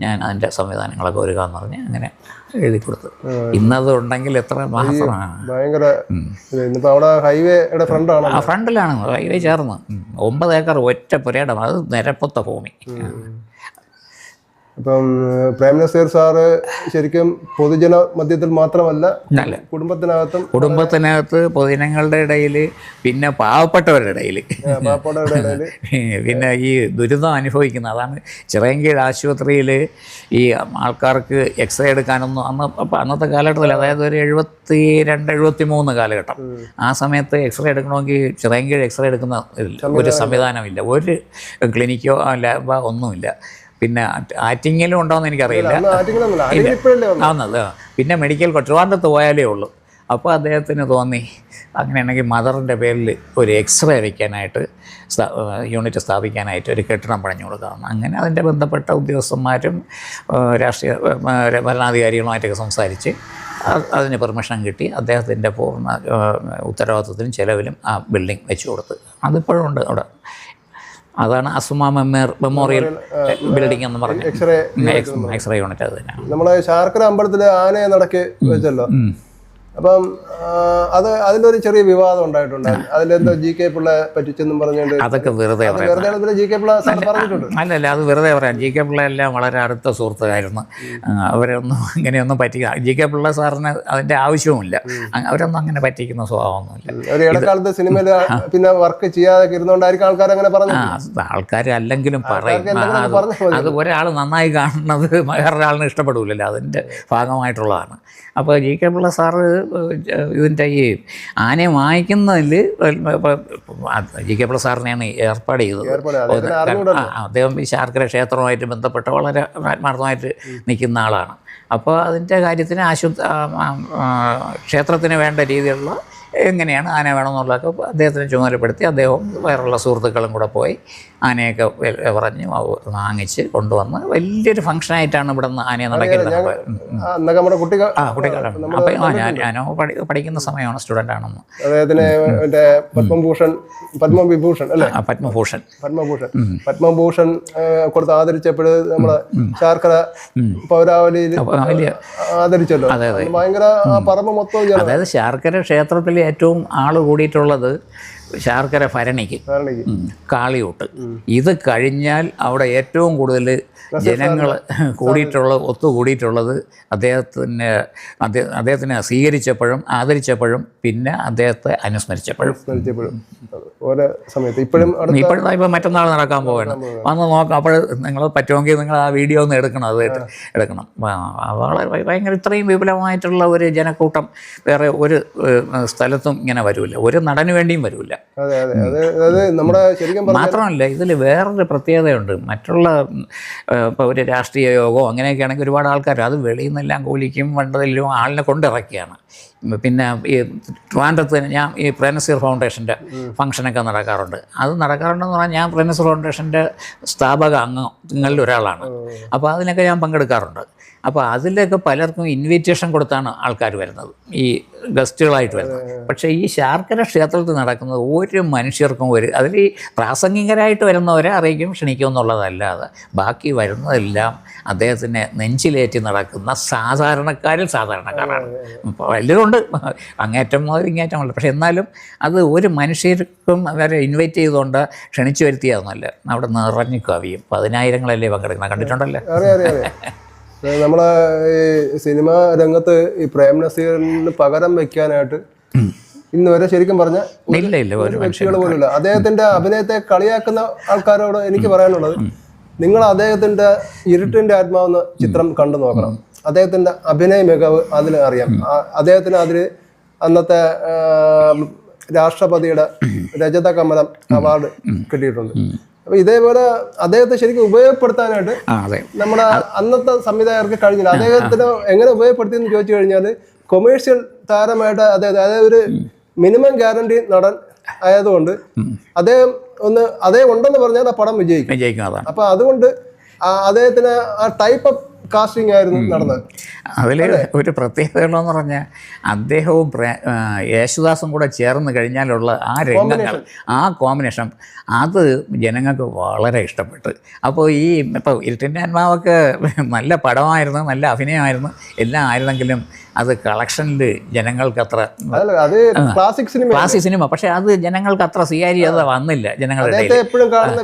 ഞാൻ അതിൻ്റെ സംവിധാനങ്ങളൊക്കെ ഒരുക്കാന്ന് പറഞ്ഞ് അങ്ങനെ എഴുതി കൊടുത്തു. ഇന്നത് ഉണ്ടെങ്കിൽ എത്ര മാസമാണ്. ഫ്രണ്ടിലാണ് ഹൈവേ ചേർന്ന് 9 ഏക്കർ ഒറ്റ പുരയുടെ, അത് നിരപ്പത്ത ഭൂമി.
ഇപ്പം പ്രേം നസീർ സാറ് ശരിക്കും പൊതുജന മധ്യത്തിൽ മാത്രമല്ല കുടുംബത്തിനകത്തും
പൊതുജനങ്ങളുടെ ഇടയിൽ, പിന്നെ പാവപ്പെട്ടവരുടെ ഇടയിൽ, പിന്നെ ഈ ദുരിതം അനുഭവിക്കുന്ന, അതാണ് ചിറയൻകീഴ് ആശുപത്രിയിൽ ഈ ആൾക്കാർക്ക് എക്സ്റേ എടുക്കാനൊന്നും അന്നത്തെ കാലഘട്ടത്തിൽ, അതായത് ഒരു 72-73 കാലഘട്ടം, ആ സമയത്ത് എക്സ്റേ എടുക്കണമെങ്കിൽ ചിറയൻകീഴ് എക്സ്റേ എടുക്കുന്ന ഒരു സംവിധാനമില്ല, ഒരു ക്ലിനിക്കോ ലാബോ ഒന്നുമില്ല. പിന്നെ ആറ്റിങ്ങിലും ഉണ്ടോയെന്ന് എനിക്കറിയില്ല. പിന്നെ മെഡിക്കൽ ട്രിവാൻഡ്രത്ത് പോയാലേ ഉള്ളൂ. അപ്പോൾ അദ്ദേഹത്തിന് തോന്നി അങ്ങനെയാണെങ്കിൽ മദറിൻ്റെ പേരിൽ ഒരു എക്സ്റേ വയ്ക്കാനായിട്ട് യൂണിറ്റ് സ്ഥാപിക്കാനായിട്ട് ഒരു കെട്ടിടം പണിഞ്ഞു കൊടുക്കാമെന്ന്. അങ്ങനെ അതിൻ്റെ ബന്ധപ്പെട്ട ഉദ്യോഗസ്ഥന്മാരും രാഷ്ട്രീയ ഭരണാധികാരികളുമായിട്ടൊക്കെ സംസാരിച്ച് അതിന് പെർമിഷൻ കിട്ടി. അദ്ദേഹത്തിൻ്റെ പൂർണ്ണ ഉത്തരവാദിത്വത്തിനും ചെലവിലും ആ ബിൽഡിംഗ് വെച്ച് കൊടുത്ത് അതിപ്പോഴും ഉണ്ട് അവിടെ. അതാണ് അസുമ മെമ്മോറിയൽ ബിൽഡിംഗ് എന്ന് പറഞ്ഞത്. എക്സ്റേ യൂണിറ്റ് അത് തന്നെയാണ്.
നമ്മളെ ശാർക്കര അമ്പലത്തിലെ ആനയെ നടക്കി വെച്ചല്ലോ, അപ്പം അതിന്റെ ഒരു ചെറിയ വിവാദം ഉണ്ടായിട്ടുണ്ടായിരുന്നു. അതിലെന്തോ GK പിള്ളയെ പറ്റിച്ചെന്നും പറഞ്ഞുകൊണ്ട്
അതൊക്കെ വെറുതെ
GK പിള്ള പറഞ്ഞിട്ടുണ്ട്.
അല്ലല്ല, അത് വെറുതെ പറയാം. GK പിള്ള എല്ലാം വളരെ അടുത്ത സുഹൃത്തുക്കായിരുന്നു. അവരൊന്നും ഇങ്ങനെയൊന്നും GK പിള്ള സാറിന് അതിന്റെ ആവശ്യവുമില്ല. അവരൊന്നും അങ്ങനെ പറ്റിക്കുന്ന സ്വഭാവമൊന്നുമില്ല.
ഒരു ഇടക്കാലത്ത് സിനിമയിൽ പിന്നെ വർക്ക് ചെയ്യാതെ ഇരുന്നുകൊണ്ടായിരിക്കും ആൾക്കാർ അങ്ങനെ പറഞ്ഞു.
ആൾക്കാർ അല്ലെങ്കിലും പറയും. അത് ഒരാൾ നന്നായി കാണുന്നത് വേറൊരാളിന് ഇഷ്ടപ്പെടില്ലല്ലോ, അതിൻ്റെ ഭാഗമായിട്ടുള്ളതാണ്. അപ്പോൾ GK പിള്ള സാറ് ഇതിൻ്റെ ഈ ആനയെ വാങ്ങിക്കുന്നതിൽ GK പിള്ള സാറിനെയാണ് ഏർപ്പാട് ചെയ്തത്. അദ്ദേഹം ഈ ശാർക്കര ക്ഷേത്രവുമായിട്ട് ബന്ധപ്പെട്ട് വളരെ ആത്മാർത്ഥമായിട്ട് നിൽക്കുന്ന ആളാണ്. അപ്പോൾ അതിൻ്റെ കാര്യത്തിന് ക്ഷേത്രത്തിന് വേണ്ട രീതിയിലുള്ള എങ്ങനെയാണ് ആന വേണമെന്നുള്ളതൊക്കെ അദ്ദേഹത്തിന് ചുമതലപ്പെടുത്തി അദ്ദേഹവും വേറെയുള്ള സുഹൃത്തുക്കളും കൂടെ പോയി ആനയൊക്കെ പറഞ്ഞ് വാങ്ങിച്ച് കൊണ്ടുവന്ന് വലിയൊരു ഫംഗ്ഷനായിട്ടാണ് ഇവിടെ നിന്ന് ആനയെ നടക്കുന്നത്. കുട്ടിക്കാലാണ്. അപ്പം ഞാനോ പഠിക്കുന്ന സമയമാണ്, സ്റ്റുഡൻ്റ് ആണെന്ന്.
അദ്ദേഹത്തിന് പത്മഭൂഷൺ കൊടുത്ത് ആദരിച്ചപ്പോൾ നമ്മളെ ശാർക്കര പൗരാവലിയിൽ ആദരിച്ചല്ലോ. ഭയങ്കര പറമ്പ് മൊത്തം.
അതായത് ശാർക്കര ക്ഷേത്രത്തിൽ ഏറ്റവും ആൾ കൂടിയിട്ടുള്ളത് ശാർക്കര ഭരണിക്ക്, കാളിയൂട്ട്. ഇത് കഴിഞ്ഞാൽ അവിടെ ഏറ്റവും കൂടുതൽ ജനങ്ങൾ ഒത്തുകൂടിയിട്ടുള്ളത് അദ്ദേഹത്തിനെ സ്വീകരിച്ചപ്പോഴും ആദരിച്ചപ്പോഴും പിന്നെ അദ്ദേഹത്തെ അനുസ്മരിച്ചപ്പോഴും. ഇപ്പം മറ്റന്നാൾ നടക്കാൻ പോവുകയാണ്, വന്ന് നോക്കാം. അപ്പോൾ നിങ്ങൾ പറ്റുമെങ്കിൽ നിങ്ങൾ ആ വീഡിയോ ഒന്ന് എടുക്കണം, അത് എടുക്കണം. വളരെ ഭയങ്കര ഇത്രയും വിപുലമായിട്ടുള്ള ഒരു ജനക്കൂട്ടം വേറെ ഒരു സ്ഥലത്തും ഇങ്ങനെ വരില്ല, ഒരു നടന് വേണ്ടിയും വരില്ല. മാത്രമല്ല ഇതിൽ വേറൊരു പ്രത്യേകതയുണ്ട്. മറ്റുള്ള ഇപ്പോൾ ഒരു രാഷ്ട്രീയ യോഗമോ അങ്ങനെയൊക്കെ ആണെങ്കിൽ ഒരുപാട് ആൾക്കാർ അത് വെളിയിൽ നിന്നെല്ലാം കൂലിക്കും വണ്ടതിലും ആളിനെ കൊണ്ടിറക്കിയാണ്. പിന്നെ ഈ ട്രിവാൻഡ്രത്ത് ഞാൻ ഈ പ്രേം നസീർ ഫൗണ്ടേഷൻ്റെ ഫംഗ്ഷനൊക്കെ നടക്കാറുണ്ട്. അത് നടക്കാറുണ്ടെന്ന് പറഞ്ഞാൽ ഞാൻ പ്രേം നസീർ ഫൗണ്ടേഷൻ്റെ സ്ഥാപക അംഗങ്ങളിൽ ഒരാളാണ്. അപ്പോൾ അതിനൊക്കെ ഞാൻ പങ്കെടുക്കാറുണ്ട്. അപ്പോൾ അതിലൊക്കെ പലർക്കും ഇൻവിറ്റേഷൻ കൊടുത്താണ് ആൾക്കാർ വരുന്നത്, ഈ ഗസ്റ്റുകളായിട്ട് വരുന്നത്. പക്ഷേ ഈ ശാർക്കര ക്ഷേത്രത്തിൽ നടക്കുന്നത് ഒരു മനുഷ്യർക്കും അതിൽ ഈ പ്രാസംഗികരായിട്ട് വരുന്നവരെ അറിയിക്കും ക്ഷണിക്കും എന്നുള്ളതല്ലാതെ ബാക്കി വരുന്നതെല്ലാം അദ്ദേഹത്തിനെ നെഞ്ചിലേറ്റി നടക്കുന്ന സാധാരണക്കാരിൽ സാധാരണക്കാരാണ്. പലരുണ്ട്, അങ്ങേറ്റം മുതൽ ഇങ്ങേറ്റമല്ല. പക്ഷെ എന്നാലും അത് ഒരു മനുഷ്യർക്കും അവരെ ഇൻവൈറ്റ് ചെയ്തുകൊണ്ട് ക്ഷണിച്ചു വരുത്തിയതെന്നല്ല, അവിടെ നിറഞ്ഞു കവിയും 10,000-ങ്ങളല്ലേ പങ്കെടുക്കുന്നത്, കണ്ടിട്ടുണ്ടല്ലോ.
നമ്മളെ ഈ സിനിമാ രംഗത്ത് ഈ പ്രേം നസീറിന് പകരം വെക്കാനായിട്ട് ഇന്ന് വരെ ശരിക്കും പറഞ്ഞ വ്യക്തികൾ പോലുമില്ല. അദ്ദേഹത്തിന്റെ അഭിനയത്തെ കളിയാക്കുന്ന ആൾക്കാരോട് എനിക്ക് പറയാനുള്ളത്, നിങ്ങൾ അദ്ദേഹത്തിന്റെ ഇരുട്ടിന്റെ ആത്മാവെന്ന ചിത്രം കണ്ടു നോക്കണം. അദ്ദേഹത്തിന്റെ അഭിനയ മികവ് അതിൽ അറിയാം. അദ്ദേഹത്തിന് അതിൽ അന്നത്തെ രാഷ്ട്രപതിയുടെ രജത കമലം അവാർഡ് കിട്ടിയിട്ടുണ്ട്. അപ്പൊ ഇതേപോലെ അദ്ദേഹത്തെ ശരിക്കും ഉപയോഗപ്പെടുത്താനായിട്ട് നമ്മുടെ അന്നത്തെ സംവിധായകർക്ക് കഴിഞ്ഞില്ല. അദ്ദേഹത്തിന് എങ്ങനെ ഉപയോഗപ്പെടുത്തിയെന്ന് ചോദിച്ചു കഴിഞ്ഞാൽ കൊമേഴ്ഷ്യൽ താരമായിട്ട് അതായത് ഒരു മിനിമം ഗ്യാരണ്ടി നടൻ ആയതുകൊണ്ട് അദ്ദേഹം ഉണ്ടെന്ന് പറഞ്ഞാൽ ആ പടം വിജയിക്കും. അപ്പൊ അതുകൊണ്ട് അദ്ദേഹത്തിന് ആ ടൈപ്പ് ഓഫ് കാസ്റ്റിംഗ് ആയിരുന്നു നടന്നത്.
അതിൽ ഒരു പ്രത്യേകതകളെന്ന് പറഞ്ഞാൽ അദ്ദേഹവും യേശുദാസും കൂടെ ചേർന്ന് കഴിഞ്ഞാലുള്ള ആ രംഗങ്ങൾ, ആ കോമ്പിനേഷൻ, അത് ജനങ്ങൾക്ക് വളരെ ഇഷ്ടപ്പെട്ടു. അപ്പോൾ ഇപ്പോൾ ഇരുട്ടിൻ്റെ ആത്മാവൊക്കെ നല്ല പടമായിരുന്നു, നല്ല അഭിനയമായിരുന്നു, എല്ലാം ആയിരുന്നെങ്കിലും അത് കളക്ഷനിൽ ജനങ്ങൾക്ക് അത്ര
അത് ക്ലാസിക്
സിനിമ, പക്ഷേ അത് ജനങ്ങൾക്ക് അത്ര സ്വീകാര്യത വന്നില്ല ജനങ്ങളുടെ ഇടയിൽ.
എപ്പോഴും കാണുന്ന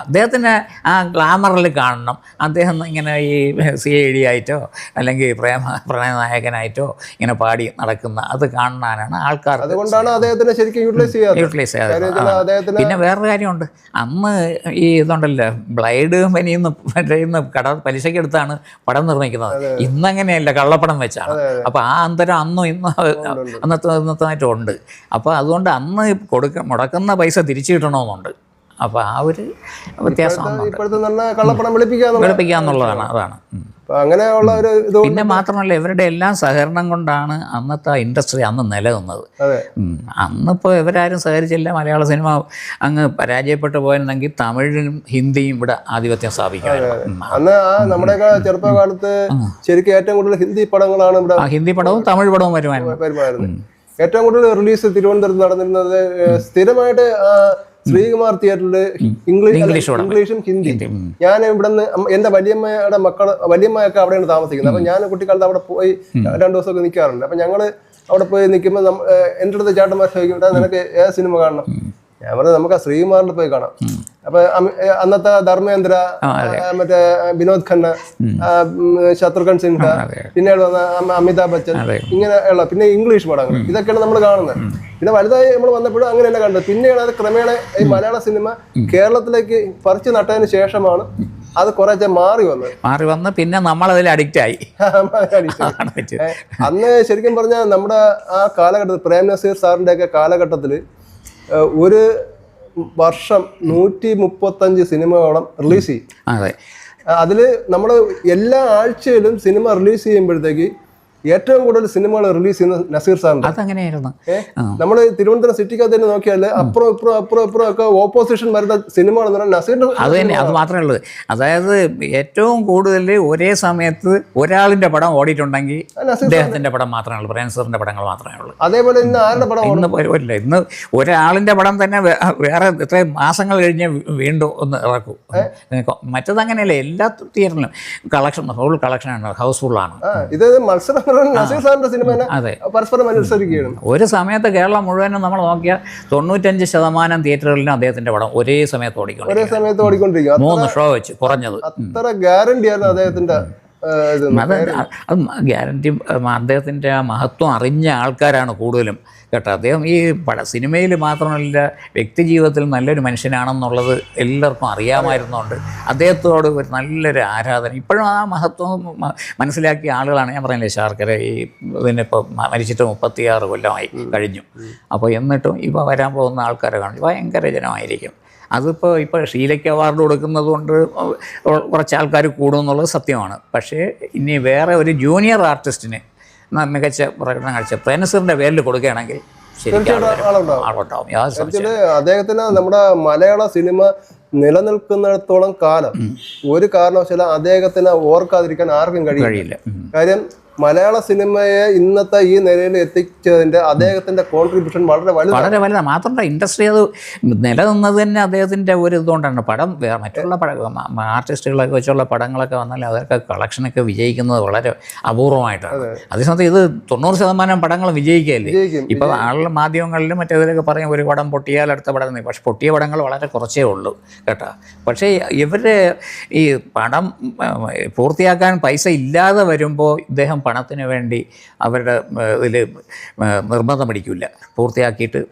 അദ്ദേഹത്തിന് ആ ഗ്ലാമറിൽ കാണണം, അദ്ദേഹം ഇങ്ങനെ ഈ CID ആയിട്ടോ അല്ലെങ്കിൽ പ്രണയനായകനായിട്ടോ ഇങ്ങനെ പാടി നടക്കുന്ന അത് കാണാനാണ് ആൾക്കാർ.
അതുകൊണ്ടാണ് അദ്ദേഹത്തിനെ ശരിക്കും യൂട്ടിലൈസ് ചെയ്യാറ്.
പിന്നെ വേറൊരു കാര്യമുണ്ട്, അന്ന് ഈ ഇതുണ്ടല്ലോ ബ്ലൈഡ് പനിന്ന് പലിശയ്ക്ക് എടുത്താണ് പടം നിർമ്മിക്കുന്നത്. ഇന്നങ്ങനെയല്ല, കള്ളപ്പടം വെച്ചാണ്. അപ്പോൾ ആ അന്തരം അന്നും ഇന്നും അന്നത്തായിട്ടും ഉണ്ട്. അപ്പോൾ അതുകൊണ്ട് അന്ന് മുടക്കുന്ന പൈസ തിരിച്ചു കിട്ടണമെന്നുണ്ട്. അപ്പോൾ ആ ഒരു വ്യത്യാസം
കള്ളപ്പണം
വെളുപ്പിക്കാന്നുള്ളതാണ്. അതാണ്.
അങ്ങനെയുള്ള ഒരു ഇത്.
പിന്നെ മാത്രമല്ല, ഇവരുടെ എല്ലാം സഹകരണം കൊണ്ടാണ് അന്നത്തെ ഇൻഡസ്ട്രി അന്ന് നിലനിന്നത്. അന്നിപ്പോൾ ഇവരാരും സഹകരിച്ചില്ല. മലയാള സിനിമ അങ്ങ് പരാജയപ്പെട്ടു പോയിരുന്നെങ്കിൽ തമിഴിനും ഹിന്ദിയും ഇവിടെ ആധിപത്യം സ്ഥാപിക്കുമായിരുന്നു.
അന്ന് നമ്മുടെയൊക്കെ ചെറുപ്പകാലത്ത് ശരിക്കും ഏറ്റവും കൂടുതൽ ഹിന്ദി പടങ്ങളാണ് ഇവിടെ.
ഹിന്ദി പടവും തമിഴ് പടവും വരുമായിരുന്നു.
ഏറ്റവും കൂടുതൽ റിലീസ് തിരുവനന്തപുരത്ത് നടന്നിരുന്നത് സ്ഥിരമായിട്ട് ശ്രീകുമാർ തിയേറ്ററിൽ ഇംഗ്ലീഷും ഹിന്ദിയും. ഞാൻ ഇവിടുന്ന് എൻ്റെ വലിയമ്മയൊക്കെ അവിടെയാണ് താമസിക്കുന്നത്. അപ്പം ഞാൻ കുട്ടിക്കാലത്ത് അവിടെ പോയി 2 ദിവസമൊക്കെ നിൽക്കാറുണ്ട്. അപ്പം ഞങ്ങൾ അവിടെ പോയി നിൽക്കുമ്പോൾ എൻ്റെ അടുത്ത് ചേട്ടന്മാർ ചോദിക്കും, നിനക്ക് ഏത് സിനിമ കാണണം? ഞാൻ പറഞ്ഞു, നമുക്ക് ആ ശ്രീകുമാറിൽ പോയി കാണാം. അപ്പൊ അന്നത്തെ ധർമ്മേന്ദ്ര, മറ്റേ വിനോദ് ഖന്ന, ശത്രുഘ്ൻ സിൻഹ, പിന്നീട് വന്ന അമിതാഭ് ബച്ചൻ, ഇങ്ങനെയുള്ള പിന്നെ ഇംഗ്ലീഷ് പടങ്ങൾ, ഇതൊക്കെയാണ് നമ്മൾ കാണുന്നത്. പിന്നെ വലുതായി നമ്മൾ വന്നപ്പോഴും അങ്ങനെ തന്നെ കണ്ടത്. പിന്നെയാണ് അത് ക്രമേണ ഈ മലയാള സിനിമ കേരളത്തിലേക്ക് പറിച്ചു നട്ടതിന് ശേഷമാണ് അത് കുറേശ്ശെ മാറി വന്ന്
പിന്നെ നമ്മളതിൽ അഡിക്റ്റ് ആയി.
അന്ന് ശരിക്കും പറഞ്ഞാൽ നമ്മുടെ ആ കാലഘട്ടത്തിൽ പ്രേം നസീർ സാറിന്റെ ഒക്കെ കാലഘട്ടത്തിൽ ഒരു വർഷം 135 സിനിമയോളം റിലീസ് ചെയ്യും. അതിൽ നമ്മൾ എല്ലാ ആഴ്ചയിലും സിനിമ റിലീസ് ചെയ്യുമ്പോഴത്തേക്ക് ഏറ്റവും കൂടുതൽ സിനിമകൾ റിലീസ് ചെയ്യുന്ന നസീർ സാറിന്റെ.
അതങ്ങനെയായിരുന്നു.
നമ്മൾ തിരുവനന്തപുരം സിറ്റിക്കകത്ത് തന്നെ നോക്കിയാൽ അപ്പുറം ഇപ്പുറം ഒക്കെ ഓപ്പോസിഷൻ വരുന്ന സിനിമകൾ എന്ന് പറഞ്ഞാൽ നസീറിന്റെ.
അത് തന്നെ, അത് മാത്രമേ ഉള്ളൂ. അതായത് ഏറ്റവും കൂടുതൽ ഒരേ സമയത്ത് ഒരാളിന്റെ പടം ഓടിയിട്ടുണ്ടെങ്കിൽ അദ്ദേഹത്തിന്റെ പടം മാത്രമേ ഉള്ളൂ, പ്രേം നസീറിന്റെ പടങ്ങൾ മാത്രമേ ഉള്ളൂ.
അതേപോലെ ഇന്ന് ആരുടെ പടം
ഇല്ല, ഇന്ന് ഒരാളിന്റെ പടം തന്നെ വേറെ എത്രയും മാസങ്ങൾ കഴിഞ്ഞ് വീണ്ടും ഒന്ന് ഇറക്കും. മറ്റതങ്ങനെയല്ല, എല്ലാ തിയേറ്ററിലും ഫുൾ കളക്ഷനാണ്, ഹൗസ്ഫുള്ളാണ്.
ഇത് മത്സരം നസീർ സാറിന്റെ സിനിമ പരസ്പരം അനുസരിക്കുകയാണ്.
ഒരു സമയത്ത് കേരളം മുഴുവനും നമ്മൾ നോക്കിയാൽ 95% തിയേറ്ററുകളിലും അദ്ദേഹത്തിന്റെ പടം ഒരേ സമയത്ത്
ഓടിക്കൊണ്ടിരിക്കും.
3 ഷോ വെച്ച് കുറഞ്ഞത്.
അത്ര ഗ്യാരണ്ടി ആയിരുന്നു അദ്ദേഹത്തിന്റെ.
അത് ഗ്യാരണ്ടി. അദ്ദേഹത്തിൻ്റെ ആ മഹത്വം അറിഞ്ഞ ആൾക്കാരാണ് കൂടുതലും കേട്ടോ. അദ്ദേഹം ഈ സിനിമയിൽ മാത്രമല്ല, വ്യക്തി ജീവിതത്തിൽ നല്ലൊരു മനുഷ്യനാണെന്നുള്ളത് എല്ലാവർക്കും അറിയാമായിരുന്നുകൊണ്ട് അദ്ദേഹത്തോട് ഒരു നല്ലൊരു ആരാധന. ഇപ്പോഴും ആ മഹത്വം മനസ്സിലാക്കിയ ആളുകളാണ്. ഞാൻ പറഞ്ഞില്ലേ, ശാർക്കര ഈ ഇതിനിപ്പോൾ മരിച്ചിട്ട് 36 കൊല്ലമായി കഴിഞ്ഞു. അപ്പോൾ എന്നിട്ടും ഇപ്പോൾ വരാൻ പോകുന്ന ആൾക്കാരെ കാണും, ഭയങ്കര ജനമായിരിക്കും. ഇപ്പോൾ ഷീലയ്ക്ക് അവാർഡ് കൊടുക്കുന്നത് കൊണ്ട് കുറച്ച് ആൾക്കാർ കൂടുമെന്നുള്ളത് സത്യമാണ്. പക്ഷേ ഇനി വേറെ ഒരു ജൂനിയർ ആർട്ടിസ്റ്റിന് മികച്ച പ്രകടനം കാഴ്ച പ്രേം നസീറിൻ്റെ പേരിൽ കൊടുക്കുകയാണെങ്കിൽ
അദ്ദേഹത്തിന് നമ്മുടെ മലയാള സിനിമ നിലനിൽക്കുന്നിടത്തോളം കാലം ഒരു കാരണവശാലും അദ്ദേഹത്തിന് ഓർക്കാതിരിക്കാൻ ആർക്കും കഴിയില്ല. കാര്യം മലയാള സിനിമയെ ഇന്നത്തെ ഈ നിലയിൽ എത്തിച്ചതിന്റെ അദ്ദേഹത്തിന്റെ കോൺട്രിബ്യൂഷൻ വളരെ
വലുതാണ്. മാത്രമല്ല, ഇൻഡസ്ട്രി അത് നിലനിന്നത് തന്നെ അദ്ദേഹത്തിന്റെ ഒരു ഇതുകൊണ്ടാണ്. പടം മറ്റുള്ള ആർട്ടിസ്റ്റുകളൊക്കെ വെച്ചുള്ള പടങ്ങളൊക്കെ വന്നാൽ അതൊക്കെ കളക്ഷനൊക്കെ വിജയിക്കുന്നത് വളരെ അപൂർവമായിട്ടാണ്. അതേസമയത്ത് ഇത് 90% പടങ്ങൾ വിജയിക്കുകയല്ലേ. ഇപ്പോൾ ആളുകൾ മാധ്യമങ്ങളിലും മറ്റേതിലൊക്കെ പറയും ഒരു പടം പൊട്ടിയാൽ അടുത്ത പടം, പക്ഷെ പൊട്ടിയ പടങ്ങൾ വളരെ കുറച്ചേ ഉള്ളൂ കേട്ടോ. പക്ഷേ ഇവരുടെ ഈ പടം പൂർത്തിയാക്കാൻ പൈസ ഇല്ലാതെ വരുമ്പോൾ ഇദ്ദേഹം പണത്തിന് വേണ്ടി അവരുടെ ഇതിൽ നിർബന്ധം പിടിക്കില്ല. പൂർത്തിയാക്കിയിട്ട്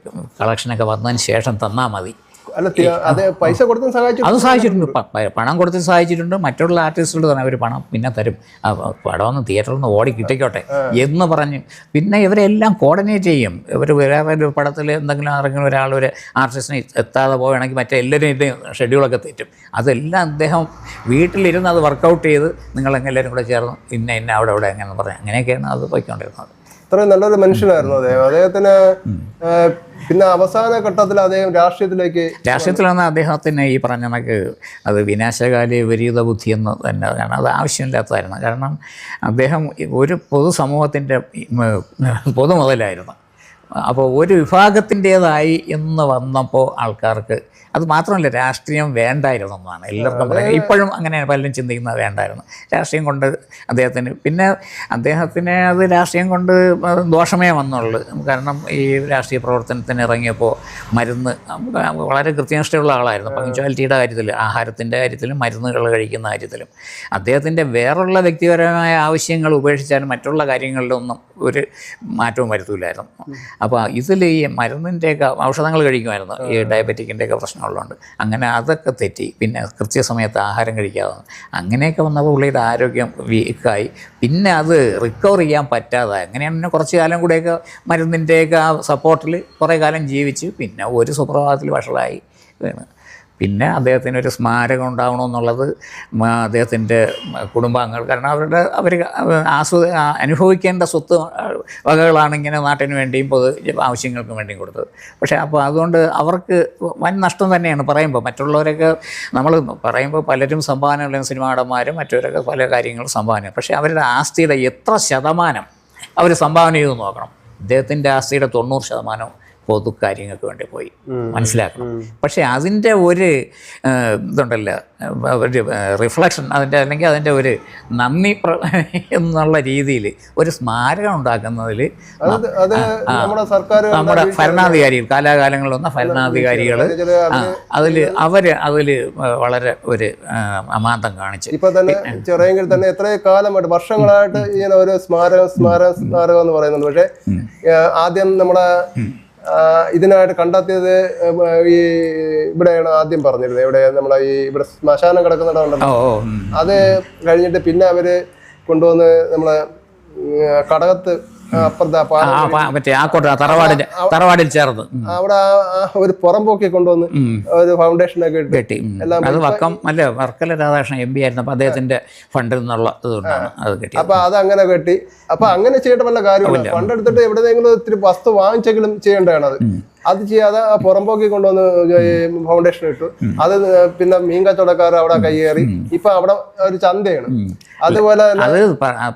കളക്ഷനൊക്കെ വന്നതിന് ശേഷം തന്നാൽ മതി.
പൈസ കൊടുത്തും
അതും സഹായിച്ചിട്ടുണ്ട്, പണം കൊടുത്തും സഹായിച്ചിട്ടുണ്ട്. മറ്റുള്ള ആർട്ടിസ്റ്റുകൾ തന്നെ അവർ പണം പിന്നെ തരും, പടമൊന്ന് തിയേറ്ററിൽ നിന്ന് ഓടി കിട്ടിക്കോട്ടെ എന്ന് പറഞ്ഞ് പിന്നെ ഇവരെല്ലാം കോർഡിനേറ്റ് ചെയ്യും. ഇവർ വേറെ ഒരു പടത്തിൽ എന്തെങ്കിലും ഇറങ്ങുന്ന ഒരു ആർട്ടിസ്റ്റിനെ എത്താതെ പോവുകയാണെങ്കിൽ മറ്റേ എല്ലാവരും ഷെഡ്യൂളൊക്കെ തെറ്റും. അതെല്ലാം അദ്ദേഹം വീട്ടിലിരുന്ന് അത് വർക്കൗട്ട് ചെയ്ത് നിങ്ങളെല്ലാവരും കൂടെ ചേർന്ന് ഇന്ന അവിടെ എങ്ങനെ പറഞ്ഞ് അങ്ങനെയൊക്കെയാണ് അത് പോയിക്കൊണ്ടിരുന്നത്.
അത്രയും നല്ലൊരു മനുഷ്യനായിരുന്നു അദ്ദേഹത്തിന്. പിന്നെ അവസാന ഘട്ടത്തിൽ അദ്ദേഹം
രാഷ്ട്രീയത്തിലാണ്. അദ്ദേഹത്തിന് ഈ പറഞ്ഞ കണക്ക് അത് വിനാശകാലി വിപരീത ബുദ്ധി എന്ന് തന്നെ, കാരണം അത് ആവശ്യമില്ലാത്തതായിരുന്നു. കാരണം അദ്ദേഹം ഒരു പൊതുസമൂഹത്തിൻ്റെ പൊതു മുതലായിരുന്നു. അപ്പോൾ ഒരു വിഭാഗത്തിൻ്റേതായി എന്ന് വന്നപ്പോൾ ആൾക്കാർക്ക് അത് മാത്രമല്ല രാഷ്ട്രീയം വേണ്ടായിരുന്നു എന്നാണ് എല്ലാവർക്കും പറയാം. ഇപ്പോഴും അങ്ങനെ പലരും ചിന്തിക്കുന്നത് വേണ്ടായിരുന്നു രാഷ്ട്രീയം കൊണ്ട് അദ്ദേഹത്തിന് അത് രാഷ്ട്രീയം കൊണ്ട് ദോഷമേ വന്നുള്ളൂ. കാരണം ഈ രാഷ്ട്രീയ പ്രവർത്തനത്തിന് ഇറങ്ങിയപ്പോൾ മരുന്ന് വളരെ കൃത്യനിഷ്ഠയുള്ള ആളായിരുന്നു. പങ്ക്ച്വാലിറ്റിയുടെ കാര്യത്തിൽ, ആഹാരത്തിൻ്റെ കാര്യത്തിലും മരുന്നുകൾ കഴിക്കുന്ന കാര്യത്തിലും അദ്ദേഹത്തിൻ്റെ വേറുള്ള വ്യക്തിപരമായ ആവശ്യങ്ങൾ ഉപേക്ഷിച്ചാലും മറ്റുള്ള കാര്യങ്ങളിലൊന്നും ഒരു മാറ്റവും വരുത്തില്ലായിരുന്നു. അപ്പോൾ ഇതിൽ ഈ മരുന്നിൻ്റെയൊക്കെ ഔഷധങ്ങൾ കഴിക്കുമായിരുന്നു ഈ ഡയബറ്റിക്കിൻ്റെയൊക്കെ പ്രശ്നമുള്ളതുകൊണ്ട്. അങ്ങനെ അതൊക്കെ തെറ്റി. പിന്നെ കൃത്യസമയത്ത് ആഹാരം കഴിക്കാതെ അങ്ങനെയൊക്കെ വന്നപ്പോൾ പുള്ളിയുടെ ആരോഗ്യം വീക്കായി. പിന്നെ അത് റിക്കവർ ചെയ്യാൻ പറ്റാതെ അങ്ങനെയാണ് കുറച്ച് കാലം കൂടെയൊക്കെ മരുന്നിൻ്റെയൊക്കെ ആ സപ്പോർട്ടിൽ കുറേ കാലം ജീവിച്ച് പിന്നെ ഒരു സുപ്രഭാതത്തിൽ വഷളായി വീണ്. പിന്നെ അദ്ദേഹത്തിനൊരു സ്മാരകം ഉണ്ടാവണമെന്നുള്ളത് അദ്ദേഹത്തിൻ്റെ കുടുംബാംഗങ്ങൾ, കാരണം അവർ അനുഭവിക്കേണ്ട സ്വത്ത് വകകളാണ് ഇങ്ങനെ നാട്ടിന് വേണ്ടിയും പൊതു ആവശ്യങ്ങൾക്കും വേണ്ടിയും കൊടുത്തത്. പക്ഷേ അപ്പോൾ അതുകൊണ്ട് അവർക്ക് വൻ നഷ്ടം തന്നെയാണ്. പറയുമ്പോൾ മറ്റുള്ളവരൊക്കെ നമ്മൾ പറയുമ്പോൾ പലരും സംഭാവനകൾ, സിനിമാ നടന്മാരും മറ്റവരൊക്കെ പല കാര്യങ്ങളും സംഭാവന, പക്ഷേ അവരുടെ ആസ്തിയുടെ എത്ര ശതമാനം അവർ സംഭാവന ചെയ്തു നോക്കണം. അദ്ദേഹത്തിൻ്റെ ആസ്തിയുടെ 90% പൊതു കാര്യങ്ങൾക്ക് വേണ്ടി പോയി, മനസ്സിലാക്കണം. പക്ഷേ അതിൻ്റെ ഒരു ഇതുണ്ടല്ലോ, ഒരു റിഫ്ലക്ഷൻ അതിൻ്റെ, അല്ലെങ്കിൽ അതിൻ്റെ ഒരു നന്ദി എന്നുള്ള രീതിയിൽ ഒരു സ്മാരകം ഉണ്ടാക്കുന്നതിൽ നമ്മുടെ ഭരണാധികാരികൾ, കാലാകാലങ്ങളിൽ വന്ന ഭരണാധികാരികൾ അതിൽ വളരെ ഒരു അമാന്തം കാണിച്ചു.
ഇപ്പൊ തന്നെ ചെറിയെങ്കിൽ തന്നെ എത്രയോ കാലമായിട്ട് വർഷങ്ങളായിട്ട് ഇങ്ങനെ ഒരു സ്മാരകം എന്ന് പറയുന്നുണ്ട്. പക്ഷേ ആദ്യം നമ്മളെ ഇതിനായിട്ട് കണ്ടെത്തിയത് ഈ ഇവിടെയാണ് ആദ്യം പറഞ്ഞിരുന്നത്. ഇവിടെ നമ്മളെ ഇവിടെ ശ്മശാനം കിടക്കുന്നുണ്ടല്ലോ, അത് കഴിഞ്ഞിട്ട് പിന്നെ അവര് കൊണ്ടുവന്ന് നമ്മളെ കടകത്ത്
തറവാടിൽ ചേർന്ന്
അവിടെ ഒരു പുറംപോക്കി കൊണ്ടുവന്ന് ഒരു ഫൗണ്ടേഷനൊക്കെ
കെട്ടി. അത് വർക്കല രാധാകൃഷ്ണൻ MP ആയിരുന്നു. അപ്പൊ അദ്ദേഹത്തിന്റെ ഫണ്ടിൽ നിന്നുള്ള ഇതുകൊണ്ടാണ് അത് കെട്ടി.
അപ്പൊ അത് അങ്ങനെ കെട്ടി. അപ്പൊ അങ്ങനെ ചെയ്തിട്ട് വല്ല കാര്യമില്ല. ഫണ്ട് എടുത്തിട്ട് എവിടെയെങ്കിലും ഇത്തിരി വസ്തു വാങ്ങിച്ചെങ്കിലും ചെയ്യേണ്ടതാണ്. അത് ചെയ്യാതെ ആ പുറംപോക്കി കൊണ്ടുവന്ന് ഫൗണ്ടേഷൻ ഇട്ടു. അത് പിന്നെ മീൻ കച്ചവടക്കാർ അവിടെ കയ്യേറി. ഇപ്പൊ അവിടെ ഒരു ചന്തയാണ്. അതുപോലെ
അത്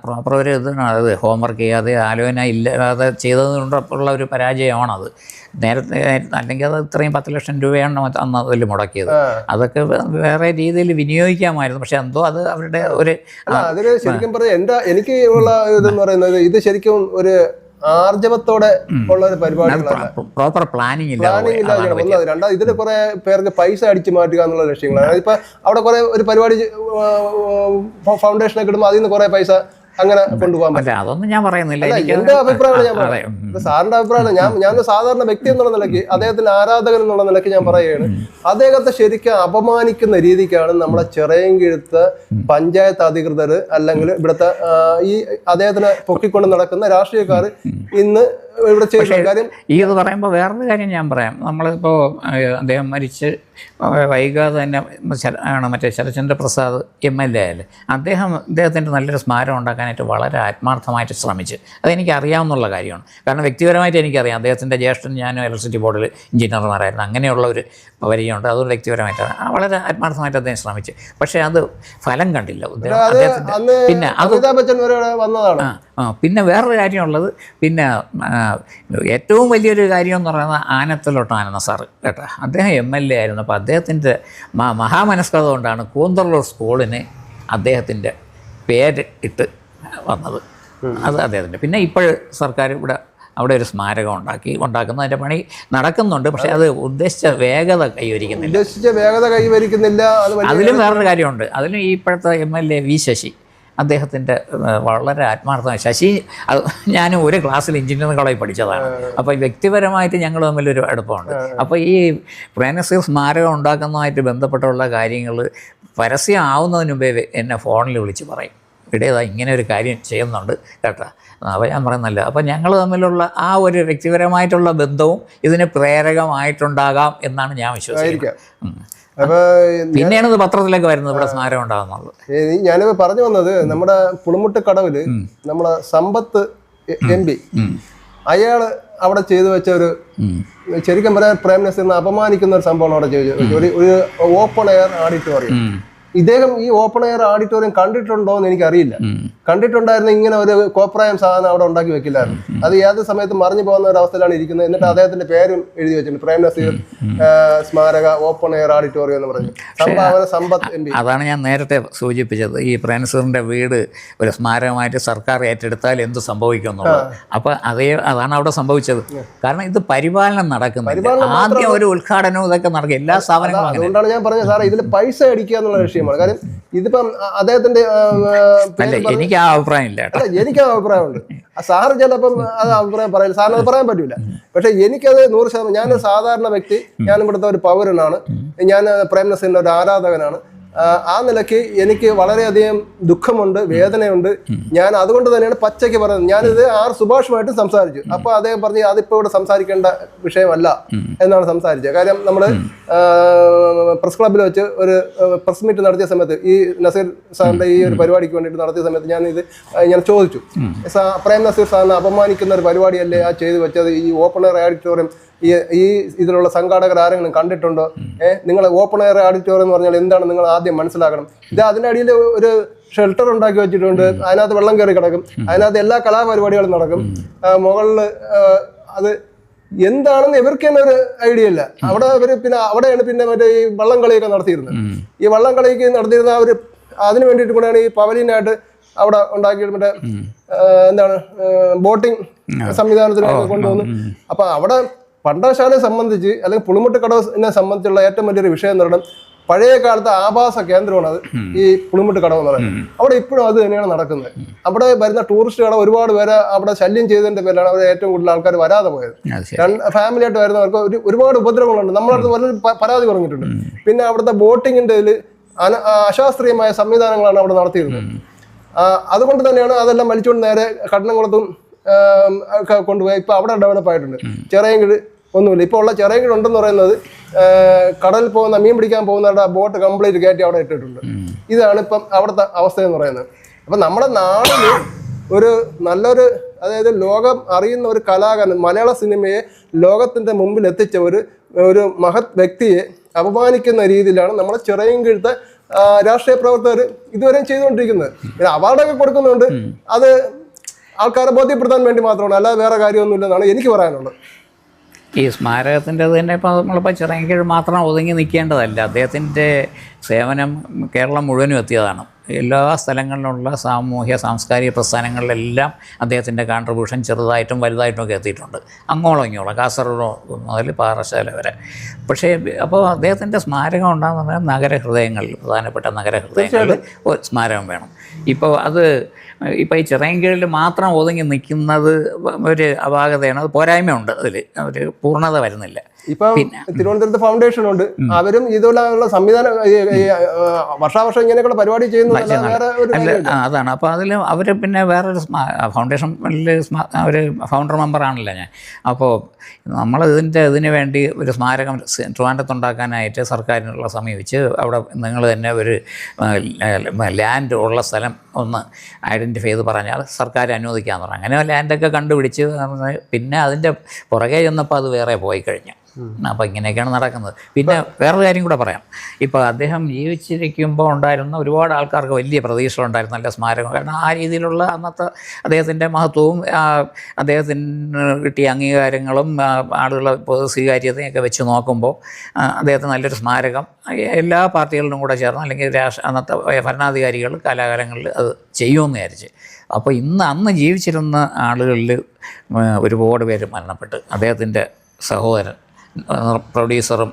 പ്രോപ്പർ ഒരു ഇതാണ്. അത് ഹോംവർക്ക് ചെയ്യാതെ ആലോചന ഇല്ലാതെ ചെയ്തതുകൊണ്ടുള്ള ഒരു പരാജയമാണത്. നേരത്തെ അല്ലെങ്കിൽ അത് ഇത്രയും 10 ലക്ഷം രൂപയാണ് അന്ന് അതിൽ മുടക്കിയത്. അതൊക്കെ വേറെ രീതിയിൽ വിനിയോഗിക്കാമായിരുന്നു. പക്ഷെ എന്തോ അത് അവരുടെ ഒരു
അതിന് ശരിക്കും പറയാം എനിക്ക് ഉള്ള ഇതെന്ന് പറയുന്നത് ഇത് ശരിക്കും ഒരു ആർജവത്തോടെ ഉള്ള ഒരു പരിപാടികളാണ്.
പ്രോപ്പർ പ്ലാനിങ് ഇല്ല.
രണ്ടാമത് ഇതിന് കുറെ പേർക്ക് പൈസ അടിച്ചു മാറ്റുക എന്നുള്ള ലക്ഷ്യങ്ങളാണ്. ഇപ്പൊ അവിടെ കുറെ ഒരു പരിപാടി ഫൗണ്ടേഷനൊക്കെ ഇടുമ്പോൾ അതിൽ നിന്ന് കുറെ പൈസ അങ്ങനെ കൊണ്ടുപോകാൻ പറ്റില്ല.
അതൊന്നും ഞാൻ പറയുന്നില്ല.
എന്റെ അഭിപ്രായമാണ് ഞാൻ പറയുന്നത്. സാറിന്റെ അഭിപ്രായമാണ്. ഞാനൊരു സാധാരണ വ്യക്തി എന്നുള്ള നിലയ്ക്ക്, അദ്ദേഹത്തിന്റെ ആരാധകൻ എന്നുള്ള നിലയ്ക്ക് ഞാൻ പറയുകയാണ്, അദ്ദേഹത്തെ ശരിക്കും അപമാനിക്കുന്ന രീതിക്കാണ് നമ്മളെ ചിറയൻകീഴത്തെ പഞ്ചായത്ത് അധികൃതർ അല്ലെങ്കിൽ ഇവിടുത്തെ ഈ അദ്ദേഹത്തിനെ പൊക്കിക്കൊണ്ട് നടക്കുന്ന രാഷ്ട്രീയക്കാർ ഇന്ന് ഇവിടെ ചെയ്യുന്ന കാര്യം.
ഈ ഇത് പറയുമ്പോൾ വേറൊരു കാര്യം ഞാൻ പറയാം. നമ്മളിപ്പോൾ അദ്ദേഹം മരിച്ച് വൈകാതെ തന്നെ ആണ് മറ്റേ ശരത്ചന്ദ്ര പ്രസാദ് MLA ആയാലും അദ്ദേഹത്തിൻ്റെ നല്ലൊരു സ്മാരകം ഉണ്ടാക്കാനായിട്ട് വളരെ ആത്മാർത്ഥമായിട്ട് ശ്രമിച്ച്. അതെനിക്ക് അറിയാവുന്നുള്ള കാര്യമാണ്. കാരണം വ്യക്തിപരമായിട്ട് എനിക്കറിയാം. അദ്ദേഹത്തിൻ്റെ ജ്യേഷ്ഠൻ ഞാനും ഇലക്ട്രിസിറ്റി ബോർഡിൽ എഞ്ചിനീയർമാരായിരുന്നു. അങ്ങനെയുള്ള ഒരു പരിചയമുണ്ട്. അതുകൊണ്ട് വ്യക്തിപരമായിട്ടാണ് വളരെ ആത്മാർത്ഥമായിട്ട് അദ്ദേഹം ശ്രമിച്ച്. പക്ഷേ അത് ഫലം കണ്ടില്ല. പിന്നെ പിന്നെ വേറൊരു കാര്യമുള്ളത്, പിന്നെ ഏറ്റവും വലിയൊരു കാര്യം എന്ന് പറയുന്നത് ആനത്തലോട്ട് ആനന്ദ സാറ് കേട്ടോ. അദ്ദേഹം MLA ആയിരുന്നു. അപ്പോൾ അദ്ദേഹത്തിൻ്റെ മഹാമനസ്കത കൊണ്ടാണ് കൂന്തള്ളൂർ സ്കൂളിന് അദ്ദേഹത്തിൻ്റെ പേര് ഇട്ട് വന്നത്. അത് അദ്ദേഹത്തിൻ്റെ. പിന്നെ ഇപ്പോൾ സർക്കാർ അവിടെ ഒരു സ്മാരകം ഉണ്ടാക്കുന്നതിൻ്റെ പണി നടക്കുന്നുണ്ട്. പക്ഷേ അത് ഉദ്ദേശിച്ച വേഗത കൈവരിക്കുന്നില്ല. അതിലും വേറൊരു കാര്യമുണ്ട്. അതിലും ഈ ഇപ്പോഴത്തെ MLA V ശശി, അദ്ദേഹത്തിൻ്റെ വളരെ ആത്മാർത്ഥമായ ശശി, ഞാനും ഒരു ക്ലാസ്സിൽ എഞ്ചിനീയറിംഗ് കോളേജിൽ പഠിച്ചതാണ്. അപ്പോൾ വ്യക്തിപരമായിട്ട് ഞങ്ങൾ തമ്മിലൊരു അടുപ്പമുണ്ട്. അപ്പോൾ ഈ പ്രേംനസീർ സ്മാരകം ഉണ്ടാക്കുന്നതുമായിട്ട് ബന്ധപ്പെട്ടുള്ള കാര്യങ്ങൾ പരസ്യം ആവുന്നതിന് മുമ്പേ എന്നെ ഫോണിൽ വിളിച്ച് പറയും, ഇടേതാ ഇങ്ങനെ ഒരു കാര്യം ചെയ്യുന്നുണ്ട് കേട്ടോ. അപ്പോൾ ഞാൻ പറയുന്നല്ല. അപ്പോൾ ഞങ്ങൾ തമ്മിലുള്ള ആ ഒരു വ്യക്തിപരമായിട്ടുള്ള ബന്ധവും ഇതിന് പ്രേരകമായിട്ടുണ്ടാകാം എന്നാണ് ഞാൻ വിശ്വസിക്കുന്നത്. പിന്നെയാണ് ഇത് പത്രത്തിലേക്ക് വരുന്നത്, ഇവിടെ സ്മാരകം ഉണ്ടാകുന്നുള്ളത്.
ഞാനിപ്പോൾ പറഞ്ഞു വന്നത്, നമ്മുടെ പുളിമുട്ട് കടവില് നമ്മളെ സമ്പത്ത് MP അയാള് അവിടെ ചെയ്തു വെച്ച ഒരു, ശരിക്കും പറയാൻ പ്രേംനസീറിനെ അപമാനിക്കുന്ന ഒരു സംഭവമാണ് അവിടെ ചെയ്തു. ഒരു ഓപ്പൺ എയർ ഓഡിറ്റോറിയം. ഇദ്ദേഹം ഈ ഓപ്പൺ എയർ ഓഡിറ്റോറിയം കണ്ടിട്ടുണ്ടോ എന്ന് എനിക്കറിയില്ല. കണ്ടിട്ടുണ്ടായിരുന്ന ഇങ്ങനെ ഒരു കോപ്രായം സാധനം അവിടെ ഉണ്ടാക്കി വെക്കില്ലായിരുന്നു. അത് ഏത് സമയത്ത് മറിഞ്ഞു പോകുന്ന ഒരു അവസ്ഥയിലാണ് ഇരിക്കുന്നത്. എന്നിട്ട് അദ്ദേഹത്തിന്റെ പേരും എഴുതി വെച്ചിട്ടുണ്ട്, പ്രേം നസീർ സ്മാരക ഓപ്പൺ എയർ ഓഡിറ്റോറിയം എന്ന് പറഞ്ഞു. സംഭാവന സമ്പത്ത് MP.
അതാണ് ഞാൻ നേരത്തെ സൂചിപ്പിച്ചത്, ഈ പ്രേം നസീറിന്റെ വീട് ഒരു സ്മാരകമായിട്ട് സർക്കാർ ഏറ്റെടുത്താൽ എന്ത് സംഭവിക്കും എന്നുള്ളത്. അപ്പോൾ അതാണ് അവിടെ സംഭവിച്ചത്. കാരണം ഇത് പരിപാലനം നടക്കുന്നില്ല. ആദ്യം ഒരു ഉദ്ഘാടനവും ഇതൊക്കെ നടക്കും, എല്ലാ സ്ഥാപനങ്ങളും.
അതുകൊണ്ടാണ് ഞാൻ പറഞ്ഞത് സാറേ, ഇതിൽ പൈസ അടിക്കുക എന്നുള്ള വിഷയമാണ്. കാര്യം ഇതിപ്പം അദ്ദേഹത്തിന്റെ
എനിക്ക് ആ അഭിപ്രായം ഇല്ല.
എനിക്ക് ആ അഭിപ്രായമുണ്ട്. സാറ് ചിലപ്പം അത് അഭിപ്രായം പറയില്ല, സാറിന് അത് പറയാൻ പറ്റൂല. പക്ഷെ എനിക്കത് 100%. ഞാൻ സാധാരണ വ്യക്തി, ഞാൻ ഇവിടുത്തെ ഒരു പൗരനാണ്, ഞാൻ പ്രേം നസീറിന്റെ ഒരു ആരാധകനാണ്. ആ നിലയ്ക്ക് എനിക്ക് വളരെയധികം ദുഃഖമുണ്ട്, വേദനയുണ്ട്. ഞാൻ അതുകൊണ്ട് തന്നെയാണ് പച്ചയ്ക്ക് പറയുന്നത്. ഞാനിത് സുഭാഷുമായിട്ടും സംസാരിച്ചു. അപ്പോൾ അദ്ദേഹം പറഞ്ഞു അതിപ്പോൾ ഇവിടെ സംസാരിക്കേണ്ട വിഷയമല്ല എന്നാണ് സംസാരിച്ചത്. കാര്യം നമ്മൾ പ്രസ് ക്ലബ്ബിൽ വെച്ച് ഒരു പ്രസ് മീറ്റ് നടത്തിയ സമയത്ത്, ഈ നസീർ സാറിന്റെ ഈ ഒരു പരിപാടിക്ക് വേണ്ടിയിട്ട് നടത്തിയ സമയത്ത് ഞാൻ ചോദിച്ചു, പ്രേം നസീർ സാറിനെ അപമാനിക്കുന്ന ഒരു പരിപാടിയല്ലേ ആ ചെയ്തു വെച്ചത്? ഈ ഓപ്പൺ എയർ ഓഡിറ്റോറിയം ഈ ഇതിലുള്ള സംഘാടകർ ആരെങ്കിലും കണ്ടിട്ടുണ്ടോ? നിങ്ങൾ ഓപ്പൺ എയർ ഓഡിറ്റോറിയം എന്ന് പറഞ്ഞാൽ എന്താണ് നിങ്ങൾ ആദ്യം മനസ്സിലാക്കണം. ഇത് അതിൻ്റെ അടിയിൽ ഒരു ഷെൽട്ടർ ഉണ്ടാക്കി വെച്ചിട്ടുണ്ട്, അതിനകത്ത് വെള്ളം കയറി കിടക്കും, അതിനകത്ത് എല്ലാ കലാപരിപാടികളും നടക്കും. മുകളിൽ അത് എന്താണെന്ന് ഇവർക്ക് തന്നെ ഒരു ഐഡിയ ഇല്ല. അവിടെ അവിടെയാണ് പിന്നെ മറ്റേ ഈ വള്ളം കളിയൊക്കെ നടത്തിയിരുന്നത്. ഈ വള്ളം കളിക്ക് നടത്തിയിരുന്ന അതിന് വേണ്ടിയിട്ട് കൂടെയാണ് ഈ പവലിനായിട്ട് അവിടെ ഉണ്ടാക്കിയിട്ട് മറ്റേ എന്താണ് ബോട്ടിംഗ് സംവിധാനത്തിനൊക്കെ കൊണ്ടുവന്നു. അപ്പൊ അവിടെ പണ്ടശാലയെ സംബന്ധിച്ച് അല്ലെങ്കിൽ പുളിമുട്ട് കടവിനെ സംബന്ധിച്ചുള്ള ഏറ്റവും വലിയൊരു വിഷയം എന്ന് പറയുന്നത് പഴയ കാലത്തെ ആഭാസ കേന്ദ്രമാണ് അത്, ഈ പുളിമുട്ട് കടവ് എന്ന് പറയുന്നത്. അവിടെ ഇപ്പോഴും അത് തന്നെയാണ് നടക്കുന്നത്. അവിടെ വരുന്ന ടൂറിസ്റ്റുകളെ ഒരുപാട് പേരെ അവിടെ ശല്യം ചെയ്തതിന്റെ പേരിലാണ് അവർ ഏറ്റവും കൂടുതൽ ആൾക്കാർ വരാതെ പോയത്. ഫാമിലി ആയിട്ട് വരുന്നവർക്ക് ഒരുപാട് ഉപദ്രവങ്ങളുണ്ട്. നമ്മളടുത്ത് വളരെ പരാതി പറഞ്ഞിട്ടുണ്ട്. പിന്നെ അവിടുത്തെ ബോട്ടിങ്ങിന്റെ ഇതിൽ അശാസ്ത്രീയമായ സംവിധാനങ്ങളാണ് അവിടെ നടത്തിയിരുന്നത്. അതുകൊണ്ട് തന്നെയാണ് അതെല്ലാം വലിച്ചുകൊണ്ട് നേരെ കടനംകുളത്തും കൊണ്ടുപോയി ഇപ്പൊ അവിടെ ഡെവലപ്പ് ആയിട്ടുണ്ട്. ചിറയൻകീഴ് ഒന്നുമില്ല. ഇപ്പോൾ ഉള്ള ചിറയൻകീഴ് ഉണ്ടെന്ന് പറയുന്നത് കടലിൽ പോകുന്ന മീൻ പിടിക്കാൻ പോകുന്നവരുടെ ബോട്ട് കംപ്ലീറ്റ് കയറ്റി അവിടെ ഇട്ടിട്ടുണ്ട്. ഇതാണ് ഇപ്പം അവിടുത്തെ അവസ്ഥ എന്ന് പറയുന്നത്. അപ്പം നമ്മുടെ നാടിന് ഒരു നല്ലൊരു, അതായത് ലോകം അറിയുന്ന ഒരു കലാകാരൻ, മലയാള സിനിമയെ ലോകത്തിന്റെ മുമ്പിൽ എത്തിച്ച ഒരു മഹത് വ്യക്തിയെ അപമാനിക്കുന്ന രീതിയിലാണ് നമ്മളെ ചിറയൻകീഴത്തെ രാഷ്ട്രീയ പ്രവർത്തകർ ഇതുവരെയും ചെയ്തുകൊണ്ടിരിക്കുന്നത്. പിന്നെ അവാർഡൊക്കെ കൊടുക്കുന്നുണ്ട്, അത് ആൾക്കാരെ ബോധ്യപ്പെടുത്താൻ വേണ്ടി മാത്രമാണ്, അല്ലാതെ വേറെ കാര്യമൊന്നുമില്ലെന്നാണ് എനിക്ക് പറയാനുള്ളത്.
ഈ സ്മാരകത്തിൻ്റെ തന്നെ ഇപ്പോൾ നമ്മളിപ്പോൾ ചിറയൻകീഴ് മാത്രം ഒതുങ്ങി നിൽക്കേണ്ടതല്ല. അദ്ദേഹത്തിൻ്റെ സേവനം കേരളം മുഴുവനും എത്തിയതാണ്. എല്ലാ സ്ഥലങ്ങളിലുള്ള സാമൂഹ്യ സാംസ്കാരിക പ്രസ്ഥാനങ്ങളിലെല്ലാം അദ്ദേഹത്തിൻ്റെ കോൺട്രിബ്യൂഷൻ ചെറുതായിട്ടും വലുതായിട്ടും ഒക്കെ എത്തിയിട്ടുണ്ട്. അങ്ങോളം ഇങ്ങോളം, കാസർഗോഡ് മുതൽ പാറശാല വരെ. പക്ഷേ അപ്പോൾ അദ്ദേഹത്തിൻ്റെ സ്മാരകം ഉണ്ടാകുന്ന പറഞ്ഞാൽ നഗരഹൃദയങ്ങളിൽ, പ്രധാനപ്പെട്ട നഗരഹൃദയങ്ങളിൽ ഒരു സ്മാരകം വേണം. ഇപ്പോൾ ഈ ചിറയൻകീഴിൽ മാത്രം ഒതുങ്ങി നിൽക്കുന്നത് ഒരു അപാകതയാണ്, അത് പോരായ്മയുണ്ട്, അതിൽ ഒരു പൂർണ്ണത വരുന്നില്ല.
ഇപ്പം തിരുവനന്തപുരത്ത് ഫൗണ്ടേഷൻ ഉണ്ട്, അവരും ഇതുപോലുള്ള സംവിധാനം വർഷാവർഷം ഇങ്ങനെയൊക്കെ പരിപാടി ചെയ്യുന്നു.
അതാണ്. അപ്പോൾ അതിൽ അവർ പിന്നെ വേറൊരു ഫൗണ്ടേഷനിൽ ഒരു ഫൗണ്ടർ മെമ്പറാണല്ലോ ഞാൻ. അപ്പോൾ നമ്മൾ ഇതിന് വേണ്ടി ഒരു സ്മാരകം ട്രിവാൻഡ്രത്തുണ്ടാക്കാനായിട്ട് സർക്കാരിനുള്ള സമീപിച്ച് അവിടെ നിങ്ങൾ തന്നെ ഒരു ലാൻഡ് ഉള്ള സ്ഥലം ഒന്ന് ഐഡൻറ്റിഫൈ ചെയ്ത് പറഞ്ഞാൽ സർക്കാർ അനുവദിക്കാമെന്ന് പറഞ്ഞു. അങ്ങനെ ലാൻഡൊക്കെ കണ്ടുപിടിച്ച് പിന്നെ അതിൻ്റെ പുറകെ ചെന്നപ്പോൾ അത് വേറെ പോയി കഴിഞ്ഞു. അപ്പോൾ ഇങ്ങനെയൊക്കെയാണ് നടക്കുന്നത്. പിന്നെ വേറൊരു കാര്യം കൂടെ പറയാം. ഇപ്പോൾ അദ്ദേഹം ജീവിച്ചിരിക്കുമ്പോൾ ഉണ്ടായിരുന്ന ഒരുപാട് ആൾക്കാർക്ക് വലിയ പ്രതീക്ഷ ഉണ്ടായിരുന്നു, നല്ല സ്മാരകം. കാരണം ആ രീതിയിലുള്ള അന്നത്തെ അദ്ദേഹത്തിൻ്റെ മഹത്വവും അദ്ദേഹത്തിന് കിട്ടിയ അംഗീകാരങ്ങളും ആളുകളെ സ്വീകാര്യതയൊക്കെ വെച്ച് നോക്കുമ്പോൾ അദ്ദേഹത്തിന് നല്ലൊരു സ്മാരകം എല്ലാ പാർട്ടികളിലും കൂടെ ചേർന്ന് അല്ലെങ്കിൽ അന്നത്തെ ഭരണാധികാരികൾ കാലാകാലങ്ങളിൽ അത് ചെയ്യുമെന്ന് വിചാരിച്ച്. അപ്പോൾ അന്ന് ജീവിച്ചിരുന്ന ആളുകളിൽ ഒരുപാട് പേര് മരണപ്പെട്ട്. അദ്ദേഹത്തിൻ്റെ സഹോദരൻ പ്രൊഡ്യൂസറും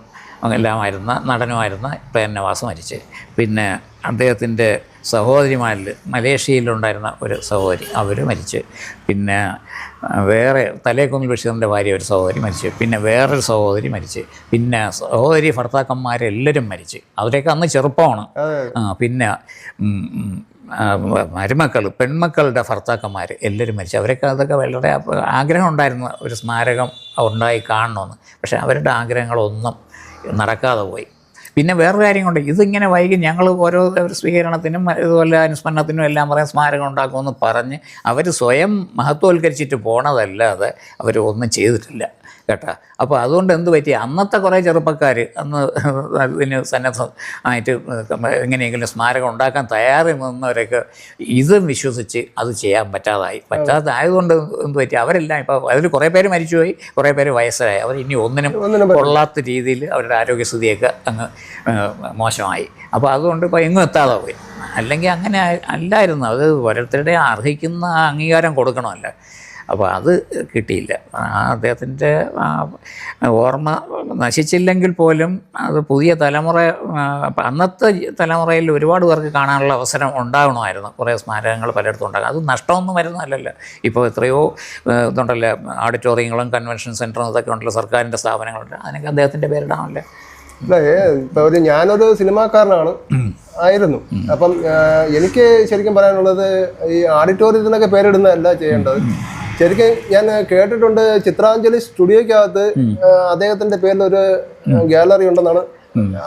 എല്ലാമായിരുന്ന നടനുമായിരുന്ന പ്രേം നവാസ് മരിച്ച്. പിന്നെ അദ്ദേഹത്തിൻ്റെ സഹോദരിമാരിൽ മലേഷ്യയിലുണ്ടായിരുന്ന ഒരു സഹോദരി, അവർ മരിച്ച്. പിന്നെ വേറെ തലേക്കുന്നിൽ ബഷീറിൻ്റെ ഭാര്യ ഒരു സഹോദരി മരിച്ച്. പിന്നെ വേറൊരു സഹോദരി മരിച്ച്. പിന്നെ സഹോദരി ഭർത്താക്കന്മാരെല്ലാവരും മരിച്ച്. അവരൊക്കെ അന്ന് ചെറുപ്പമാണ്. പിന്നെ മരുമക്കൾ, പെൺമക്കളുടെ ഭർത്താക്കന്മാർ എല്ലാവരും മരിച്ചു. അവരൊക്കെ അതൊക്കെ വളരെ ആഗ്രഹം ഉണ്ടായിരുന്ന ഒരു സ്മാരകം ഉണ്ടായി കാണണമെന്ന്. പക്ഷേ അവരുടെ ആഗ്രഹങ്ങളൊന്നും നടക്കാതെ പോയി. പിന്നെ വേറൊരു കാര്യം കൊണ്ട് ഇതിങ്ങനെ വൈകി ഞങ്ങൾ ഓരോ സ്വീകരണത്തിനും ഇതുപോലെ അനുസ്മരണത്തിനും എല്ലാം പറയാൻ സ്മാരകം ഉണ്ടാക്കുമെന്ന് പറഞ്ഞ് അവർ സ്വയം മഹത്വവൽക്കരിച്ചിട്ട് പോണതല്ലാതെ അവർ ഒന്നും ചെയ്തിട്ടില്ല. കേട്ടോ. അപ്പോൾ അതുകൊണ്ട് എന്ത് പറ്റി, അന്നത്തെ കുറേ ചെറുപ്പക്കാർ അന്ന് അതിന് സന്നദ്ധമായിട്ട് എങ്ങനെയെങ്കിലും സ്മാരകം ഉണ്ടാക്കാൻ തയ്യാറി നിന്നവരൊക്കെ ഇത് വിശ്വസിച്ച് അത് ചെയ്യാൻ പറ്റാതായതുകൊണ്ട് എന്ത് പറ്റി, അവരെല്ലാം ഇപ്പോൾ അതിൽ കുറേ പേര് മരിച്ചുപോയി, കുറേ പേര് വയസ്സായി. അവർ ഇനി ഒന്നിനും കൊള്ളാത്ത രീതിയിൽ അവരുടെ ആരോഗ്യസ്ഥിതിയൊക്കെ അങ്ങ് മോശമായി. അപ്പോൾ അതുകൊണ്ട് ഇപ്പോൾ എങ്ങും എത്താതെ പോയി. അല്ലെങ്കിൽ അങ്ങനെ അല്ലായിരുന്നു, അത് ഓരോരുത്തരുടെ അർഹിക്കുന്ന അംഗീകാരം കൊടുക്കണമല്ലോ. അപ്പോൾ അത് കിട്ടിയില്ല. അദ്ദേഹത്തിൻ്റെ ഓർമ്മ നശിച്ചില്ലെങ്കിൽ പോലും അത് പുതിയ തലമുറ, അന്നത്തെ തലമുറയിൽ ഒരുപാട് പേർക്ക് കാണാനുള്ള അവസരം ഉണ്ടാകണമായിരുന്നു. കുറേ സ്മാരകങ്ങൾ പലയിടത്തും ഉണ്ടാകും. അത് നഷ്ടമൊന്നും വരുന്നതല്ലല്ലോ. ഇപ്പോൾ എത്രയോ ഇതുണ്ടല്ലോ, ഓഡിറ്റോറിയങ്ങളും കൺവെൻഷൻ സെൻറ്ററും ഇതൊക്കെ ഉണ്ടല്ലോ, സർക്കാരിൻ്റെ സ്ഥാപനങ്ങളുണ്ട്. അതിനൊക്കെ അദ്ദേഹത്തിൻ്റെ പേരിടാമല്ലോ.
ഇപ്പൊ ഞാനൊരു സിനിമാക്കാരനാണ് ആയിരുന്നു. അപ്പം എനിക്ക് ശരിക്കും പറയാനുള്ളത്, ഈ ഓഡിറ്റോറിയത്തിനൊക്കെ പേരിടുന്നതല്ല ചെയ്യേണ്ടത്. ശരിക്കും ഞാൻ കേട്ടിട്ടുണ്ട്, ചിത്രാഞ്ജലി സ്റ്റുഡിയോയ്ക്കകത്ത് അദ്ദേഹത്തിന്റെ പേരിൽ ഒരു ഗാലറി ഉണ്ടെന്നാണ്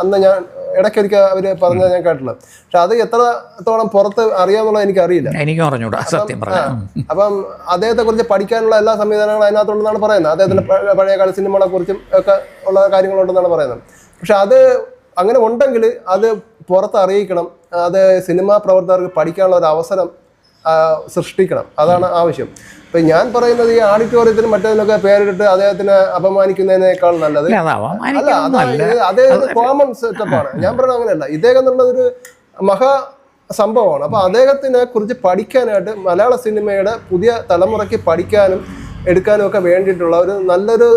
അന്ന് ഞാൻ ഇടയ്ക്കൊരിക്കൽ അവര് പറഞ്ഞത് ഞാൻ കേട്ടിട്ടുള്ളത്. പക്ഷെ അത് എത്രത്തോളം പുറത്ത് അറിയാമെന്നുള്ളത് എനിക്കറിയില്ല.
എനിക്ക് പറഞ്ഞൂടാ സത്യം പറയാം.
അപ്പം അദ്ദേഹത്തെ കുറിച്ച് പഠിക്കാനുള്ള എല്ലാ സംവിധാനങ്ങളും അതിനകത്തുണ്ടെന്നാണ് പറയുന്നത്. അദ്ദേഹത്തിന്റെ പഴയകാല സിനിമകളെ കുറിച്ചും ഒക്കെ ഉള്ള കാര്യങ്ങളുണ്ടെന്നാണ് പറയുന്നത്. പക്ഷെ അത് അങ്ങനെ ഉണ്ടെങ്കിൽ അത് പുറത്ത് അറിയിക്കണം. അത് സിനിമാ പ്രവർത്തകർക്ക് പഠിക്കാനുള്ള ഒരു അവസരം സൃഷ്ടിക്കണം. അതാണ് ആവശ്യം. ഇപ്പം ഞാൻ പറയുന്നത്, ഈ ഓഡിറ്റോറിയത്തിനും മറ്റേതിനൊക്കെ പേരിട്ട് അദ്ദേഹത്തിനെ അപമാനിക്കുന്നതിനേക്കാൾ നല്ലത് അദ്ദേഹം കോമൺ സെറ്റപ്പാണ്. ഞാൻ പറയുന്നത് അങ്ങനെയല്ല. ഇദ്ദേഹം എന്നുള്ളതൊരു മഹാ സംഭവമാണ്. അപ്പോൾ അദ്ദേഹത്തിനെ കുറിച്ച് പഠിക്കാനായിട്ട് മലയാള സിനിമയുടെ പുതിയ തലമുറയ്ക്ക് പഠിക്കാനും എടുക്കാനും ഒക്കെ വേണ്ടിയിട്ടുള്ള ഒരു നല്ലൊരു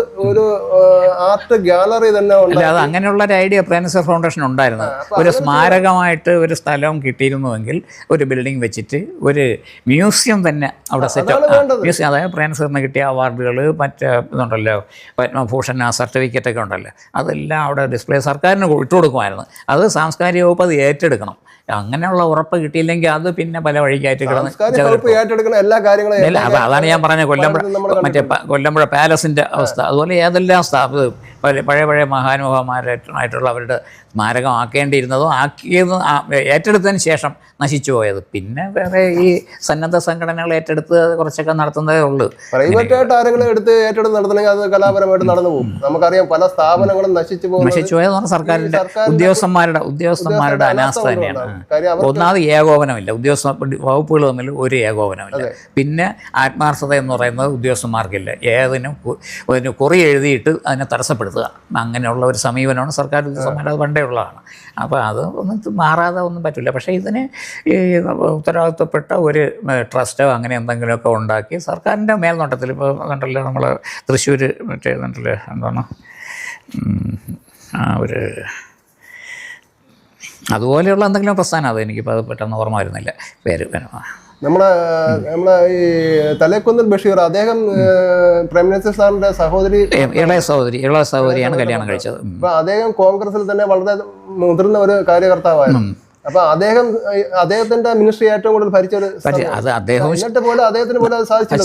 ആർട്ട് ഗാലറി തന്നെ ഉണ്ട്.
അത് അങ്ങനെയുള്ള ഒരു ഐഡിയ പ്രേംനസീർ ഫൗണ്ടേഷൻ ഉണ്ടായിരുന്നു. ഒരു സ്മാരകമായിട്ട് ഒരു സ്ഥലവും കിട്ടിയിരുന്നുവെങ്കിൽ ഒരു ബിൽഡിംഗ് വെച്ചിട്ട് ഒരു മ്യൂസിയം തന്നെ അവിടെ സെറ്റ് മ്യൂസിയം, അതായത് പ്രേംനസീറിന് കിട്ടിയ അവാർഡുകൾ, മറ്റേ ഇതുണ്ടല്ലോ പത്മഭൂഷൺ സർട്ടിഫിക്കറ്റൊക്കെ ഉണ്ടല്ലോ, അതെല്ലാം അവിടെ ഡിസ്പ്ലേ സർക്കാരിന് ഇട്ടുകൊടുക്കുമായിരുന്നു. അത് സാംസ്കാരിക വകുപ്പ് അത് ഏറ്റെടുക്കണം. അങ്ങനെയുള്ള ഉറപ്പ് കിട്ടിയില്ലെങ്കിൽ അത് പിന്നെ പല വഴിക്കായിട്ട് കിടന്ന്
എല്ലാ കാര്യങ്ങളും
അതാണ് ഞാൻ പറഞ്ഞത്. കൊല്ലമ്പുഴ പാലസിൻ്റെ അവസ്ഥ, അതുപോലെ ഏതെല്ലാം പഴയ മഹാനുഭാവന്മാരായിട്ടുള്ള അവരുടെ സ്മാരകം ആക്കേണ്ടിയിരുന്നതും ഏറ്റെടുത്തതിന് ശേഷം നശിച്ചു പോയത്. പിന്നെ വേറെ ഈ സന്നദ്ധ സംഘടനകൾ ഏറ്റെടുത്ത് കുറച്ചൊക്കെ നടത്തുന്നതേ ഉള്ളൂ.
പ്രൈവറ്റായിട്ട് ആരെങ്കിലും ഏറ്റെടുത്ത് നടത്തണമെങ്കിൽ അത് കലാപരമായിട്ട് നടന്നു പോകും. നമുക്കറിയാം, പല സ്ഥാപനങ്ങളും നശിച്ചു പോയതെന്ന്
സർക്കാരിൻ്റെ ഉദ്യോഗസ്ഥന്മാരുടെ അനാസ്ഥ തന്നെയാണ്. ഒന്നാമത് ഏകോപനമില്ല, വകുപ്പുകൾ തമ്മിൽ ഒരു ഏകോപനമില്ല. പിന്നെ ആത്മാർത്ഥത എന്ന് പറയുന്നത് ഉദ്യോഗസ്ഥന്മാർക്കില്ല. ഏതിനും കുറി എഴുതിയിട്ട് അതിനെ തടസ്സപ്പെടുത്തുക, അങ്ങനെയുള്ള ഒരു സമീപനമാണ് സർക്കാർ ഉദ്യോഗസ്ഥന്മാർ. അത് പണ്ടേ ഉള്ളതാണ്. അപ്പോൾ അത് ഒന്നും മാറാതെ ഒന്നും പറ്റില്ല. പക്ഷേ ഇതിന് ഈ ഉത്തരവാദിത്വപ്പെട്ട ഒരു ട്രസ്റ്റോ അങ്ങനെ എന്തെങ്കിലുമൊക്കെ ഉണ്ടാക്കി സർക്കാരിൻ്റെ മേൽനോട്ടത്തിൽ, ഇപ്പോൾ കണ്ടല്ലോ നമ്മൾ തൃശ്ശൂർ മറ്റേ കണ്ടല്ലോ എന്താണ് ഒരു അതുപോലെയുള്ള എന്തെങ്കിലും പ്രസ്ഥാനം, അത് എനിക്കിപ്പോൾ അത് പെട്ടെന്ന് ഓർമ്മ വരുന്നില്ല പേര്.
നമ്മളെ ഈ തലേക്കുന്നിൽ ബഷീർ, അദ്ദേഹം പ്രേംനസീർ സാറിന്റെ ഇളയ
സഹോദരിയാണ് കല്യാണം കഴിച്ചത്.
അപ്പൊ അദ്ദേഹം കോൺഗ്രസിൽ തന്നെ വളരെ മുതിർന്ന ഒരു കാര്യകർത്താവായിരുന്നു. അപ്പൊ അദ്ദേഹത്തിന്റെ മിനിസ്ട്രി ഏറ്റവും കൂടുതൽ ഭരിച്ചൊരു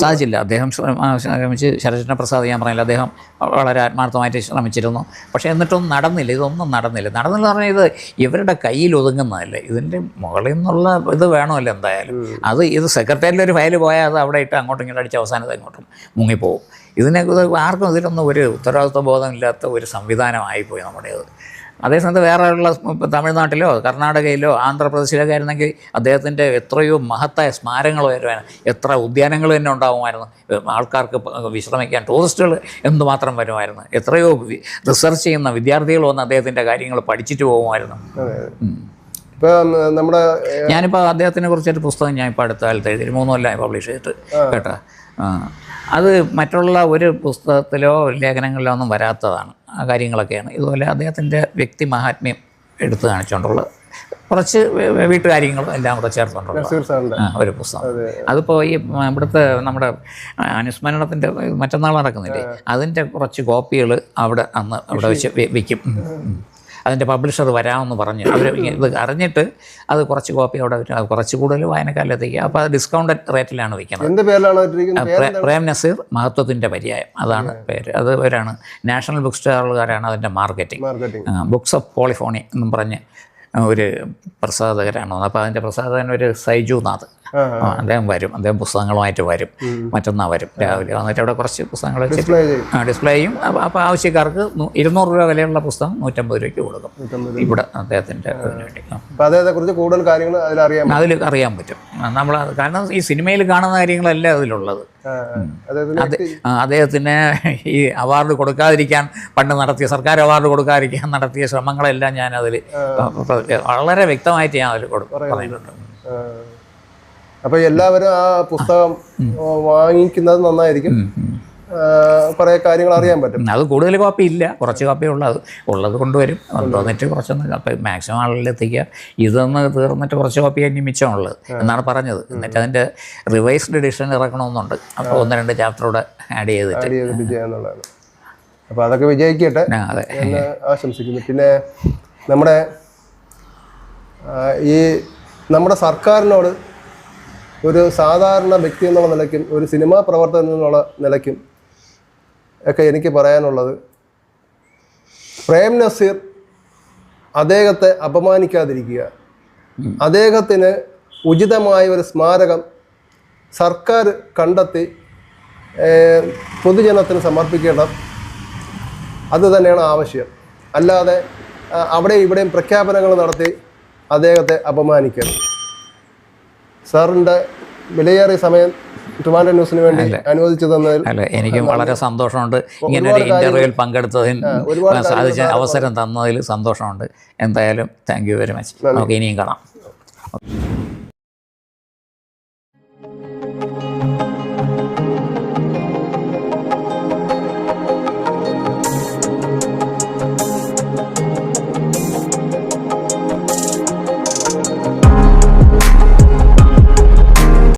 സാധിച്ചില്ല. അദ്ദേഹം ശ്രമിച്ച്, ശരചന്ദ്ര പ്രസാദ് ഞാൻ പറഞ്ഞില്ല, അദ്ദേഹം വളരെ ആത്മാർത്ഥമായിട്ട് ശ്രമിച്ചിരുന്നു. പക്ഷേ എന്നിട്ടൊന്നും നടന്നില്ല. ഇതൊന്നും നടന്നില്ല പറഞ്ഞാൽ ഇത് ഇവരുടെ കയ്യിൽ ഒതുങ്ങുന്നതല്ല. ഇതിൻ്റെ മുകളിൽ നിന്നുള്ള ഇത് വേണമല്ലോ എന്തായാലും. ഇത് സെക്രട്ടറിയിൽ ഒരു ഫയൽ പോയാൽ അത് അവിടെ ഇട്ട് അങ്ങോട്ടും ഇങ്ങോട്ടും അടിച്ച് അവസാനത്ത് ഇങ്ങോട്ടും മുങ്ങിപ്പോവും. ആർക്കും ഇതിലൊന്നും ഒരു ഉത്തരവാദിത്വ ബോധമില്ലാത്ത ഒരു സംവിധാനമായിപ്പോയി നമ്മുടേത്. അതേസമയത്ത് വേറെ ഉള്ള തമിഴ്നാട്ടിലോ കർണാടകയിലോ ആന്ധ്രാപ്രദേശിലൊക്കെ ആയിരുന്നെങ്കിൽ അദ്ദേഹത്തിൻ്റെ എത്രയോ മഹത്തായ സ്മാരകങ്ങൾ വരുവാനും എത്ര ഉദ്യാനങ്ങൾ തന്നെ ഉണ്ടാകുമായിരുന്നു. ആൾക്കാർക്ക് വിശ്രമിക്കാൻ ടൂറിസ്റ്റുകൾ എന്തുമാത്രം വരുമായിരുന്നു. എത്രയോ റിസർച്ച് ചെയ്യുന്ന വിദ്യാർത്ഥികൾ വന്ന് അദ്ദേഹത്തിൻ്റെ കാര്യങ്ങൾ പഠിച്ചിട്ട് പോകുമായിരുന്നു. ഞാനിപ്പോൾ അദ്ദേഹത്തിനെ കുറിച്ചൊരു പുസ്തകം ഞാനിപ്പോൾ അടുത്ത കാലത്ത് എഴുതി 3 കൊല്ലമായി പബ്ലിഷ് ചെയ്തിട്ട് കേട്ടോ. അത് മറ്റുള്ള ഒരു പുസ്തകത്തിലോ ലേഖനങ്ങളിലോ ഒന്നും വരാത്തതാണ് ആ കാര്യങ്ങളൊക്കെയാണ്. ഇതുപോലെ അദ്ദേഹത്തിൻ്റെ വ്യക്തി മഹാത്മ്യം എടുത്തു കാണിച്ചുകൊണ്ടുള്ള കുറച്ച് വീട്ടുകാര്യങ്ങളും എല്ലാം കൂടെ ചേർത്തുകൊണ്ടുള്ള ഒരു പുസ്തകം. അതിപ്പോൾ ഈ ഇവിടുത്തെ നമ്മുടെ അനുസ്മരണത്തിൻ്റെ മറ്റന്നാൾ നടക്കുന്നില്ലേ, അതിൻ്റെ കുറച്ച് കോപ്പികൾ അവിടെ വെച്ച് വിൽക്കും. അതിൻ്റെ പബ്ലിഷർ വരാമെന്ന് പറഞ്ഞു. അവർ ഇത് അറിഞ്ഞിട്ട് അത് കുറച്ച് കോപ്പി അവിടെ കുറച്ച് കൂടുതൽ വായനക്കാരിലെത്തിക്കുക. അപ്പോൾ അത് ഡിസ്കൗണ്ടഡ് റേറ്റിലാണ് വിൽക്കുന്നത്. പ്രേംനസീർ മഹത്വത്തിൻ്റെ പര്യായം, അതാണ് പേര്. അത് അവരാണ് നാഷണൽ ബുക്ക് സ്റ്റാളുകാരാണ് അതിൻ്റെ മാർക്കറ്റിംഗ്. ബുക്സ് ഓഫ് പോളിഫോണി എന്നും പറഞ്ഞ് ഒരു പ്രസാധകരാണ്. അപ്പോൾ അതിൻ്റെ പ്രസാധകൻ ഒരു സൈജുനാഥ് അദ്ദേഹം വരും, അദ്ദേഹം പുസ്തകങ്ങളുമായിട്ട് വരും. മറ്റന്നാൾ വരും രാവിലെ വന്നിട്ട് അവിടെ കുറച്ച് പുസ്തകങ്ങൾ
ഡിസ്പ്ലേ ചെയ്യും.
ഡിസ്പ്ലേ ചെയ്യും. അപ്പോൾ ആവശ്യക്കാർക്ക് 200 രൂപ വിലയുള്ള പുസ്തകം 150 രൂപയ്ക്ക് കൊടുക്കും ഇവിടെ അദ്ദേഹത്തിൻ്റെ വേണ്ടി.
അപ്പോൾ അദ്ദേഹത്തെക്കുറിച്ച് കൂടുതൽ കാര്യങ്ങൾ
അതിൽ അറിയാൻ പറ്റും. നമ്മൾ കാരണം ഈ സിനിമയിൽ കാണുന്ന കാര്യങ്ങളല്ല അതിലുള്ളത്. അദ്ദേഹത്തിന് ഈ അവാർഡ് കൊടുക്കാതിരിക്കാൻ പണ്ട് നടത്തിയ, സർക്കാർ അവാർഡ് കൊടുക്കാതിരിക്കാൻ നടത്തിയ ശ്രമങ്ങളെല്ലാം ഞാൻ അതിൽ വളരെ വ്യക്തമായിട്ട് ഞാൻ അതിൽ പറയുന്നുണ്ട്.
അപ്പോൾ എല്ലാവരും ആ പുസ്തകം വാങ്ങിക്കുന്നത് നന്നായിരിക്കും. കുറേ കാര്യങ്ങൾ അറിയാൻ പറ്റും.
അത് കൂടുതൽ കോപ്പി ഇല്ല, കുറച്ച് കോപ്പി ഉള്ളത് കൊണ്ടുവരും. വന്നിട്ട് കുറച്ചൊന്ന് മാക്സിമം ആളുകളിലെത്തിക്കുക. ഇതൊന്ന് തീർന്നിട്ട് കുറച്ച് കോപ്പി കഴിഞ്ഞ് മിച്ചമുള്ളത് എന്നാണ് പറഞ്ഞത്. എന്നിട്ട് അതിൻ്റെ റിവൈസ്ഡ് എഡിഷൻ ഇറക്കണമെന്നുണ്ട്. അപ്പോൾ 1-2 ചാപ്റ്ററോടെ ആഡ് ചെയ്തിട്ട്
ചെയ്യാന്നുള്ളതാണ്. അപ്പോൾ അതൊക്കെ വിജയിക്കട്ടെ
അതെ
എന്ന് ആശംസിക്കുന്നു. പിന്നെ നമ്മുടെ സർക്കാരിനോട് ഒരു സാധാരണ വ്യക്തി എന്നുള്ള നിലയ്ക്കും ഒരു സിനിമാ പ്രവർത്തകൻ എന്നുള്ള നിലയ്ക്കും ഒക്കെ എനിക്ക് പറയാനുള്ളത്, പ്രേം നസീർ അദ്ദേഹത്തെ അപമാനിക്കാതിരിക്കുക. അദ്ദേഹത്തിന് ഉചിതമായ ഒരു സ്മാരകം സർക്കാർ കണ്ടെത്തി പൊതുജനത്തിന് സമർപ്പിക്കേണ്ടത് അത് തന്നെയാണ് ആവശ്യം. അല്ലാതെ അവിടെയും ഇവിടെയും പ്രഖ്യാപനങ്ങൾ നടത്തി അദ്ദേഹത്തെ അപമാനിക്കരുത്. സാറിൻ്റെ വിലയേറിയ സമയം ട്രിവാൻഡ്രം ന്യൂസിന് വേണ്ടി അനുവദിച്ചു തന്നതിൽ
എനിക്കും വളരെ സന്തോഷമുണ്ട്. ഇങ്ങനെ ഒരു ഇൻ്റർവ്യൂവിൽ പങ്കെടുത്തതിന് സാധിച്ച അവസരം തന്നതിൽ സന്തോഷമുണ്ട്. എന്തായാലും താങ്ക് യു വെരി മച്ച്. നമുക്ക് ഇനിയും കാണാം.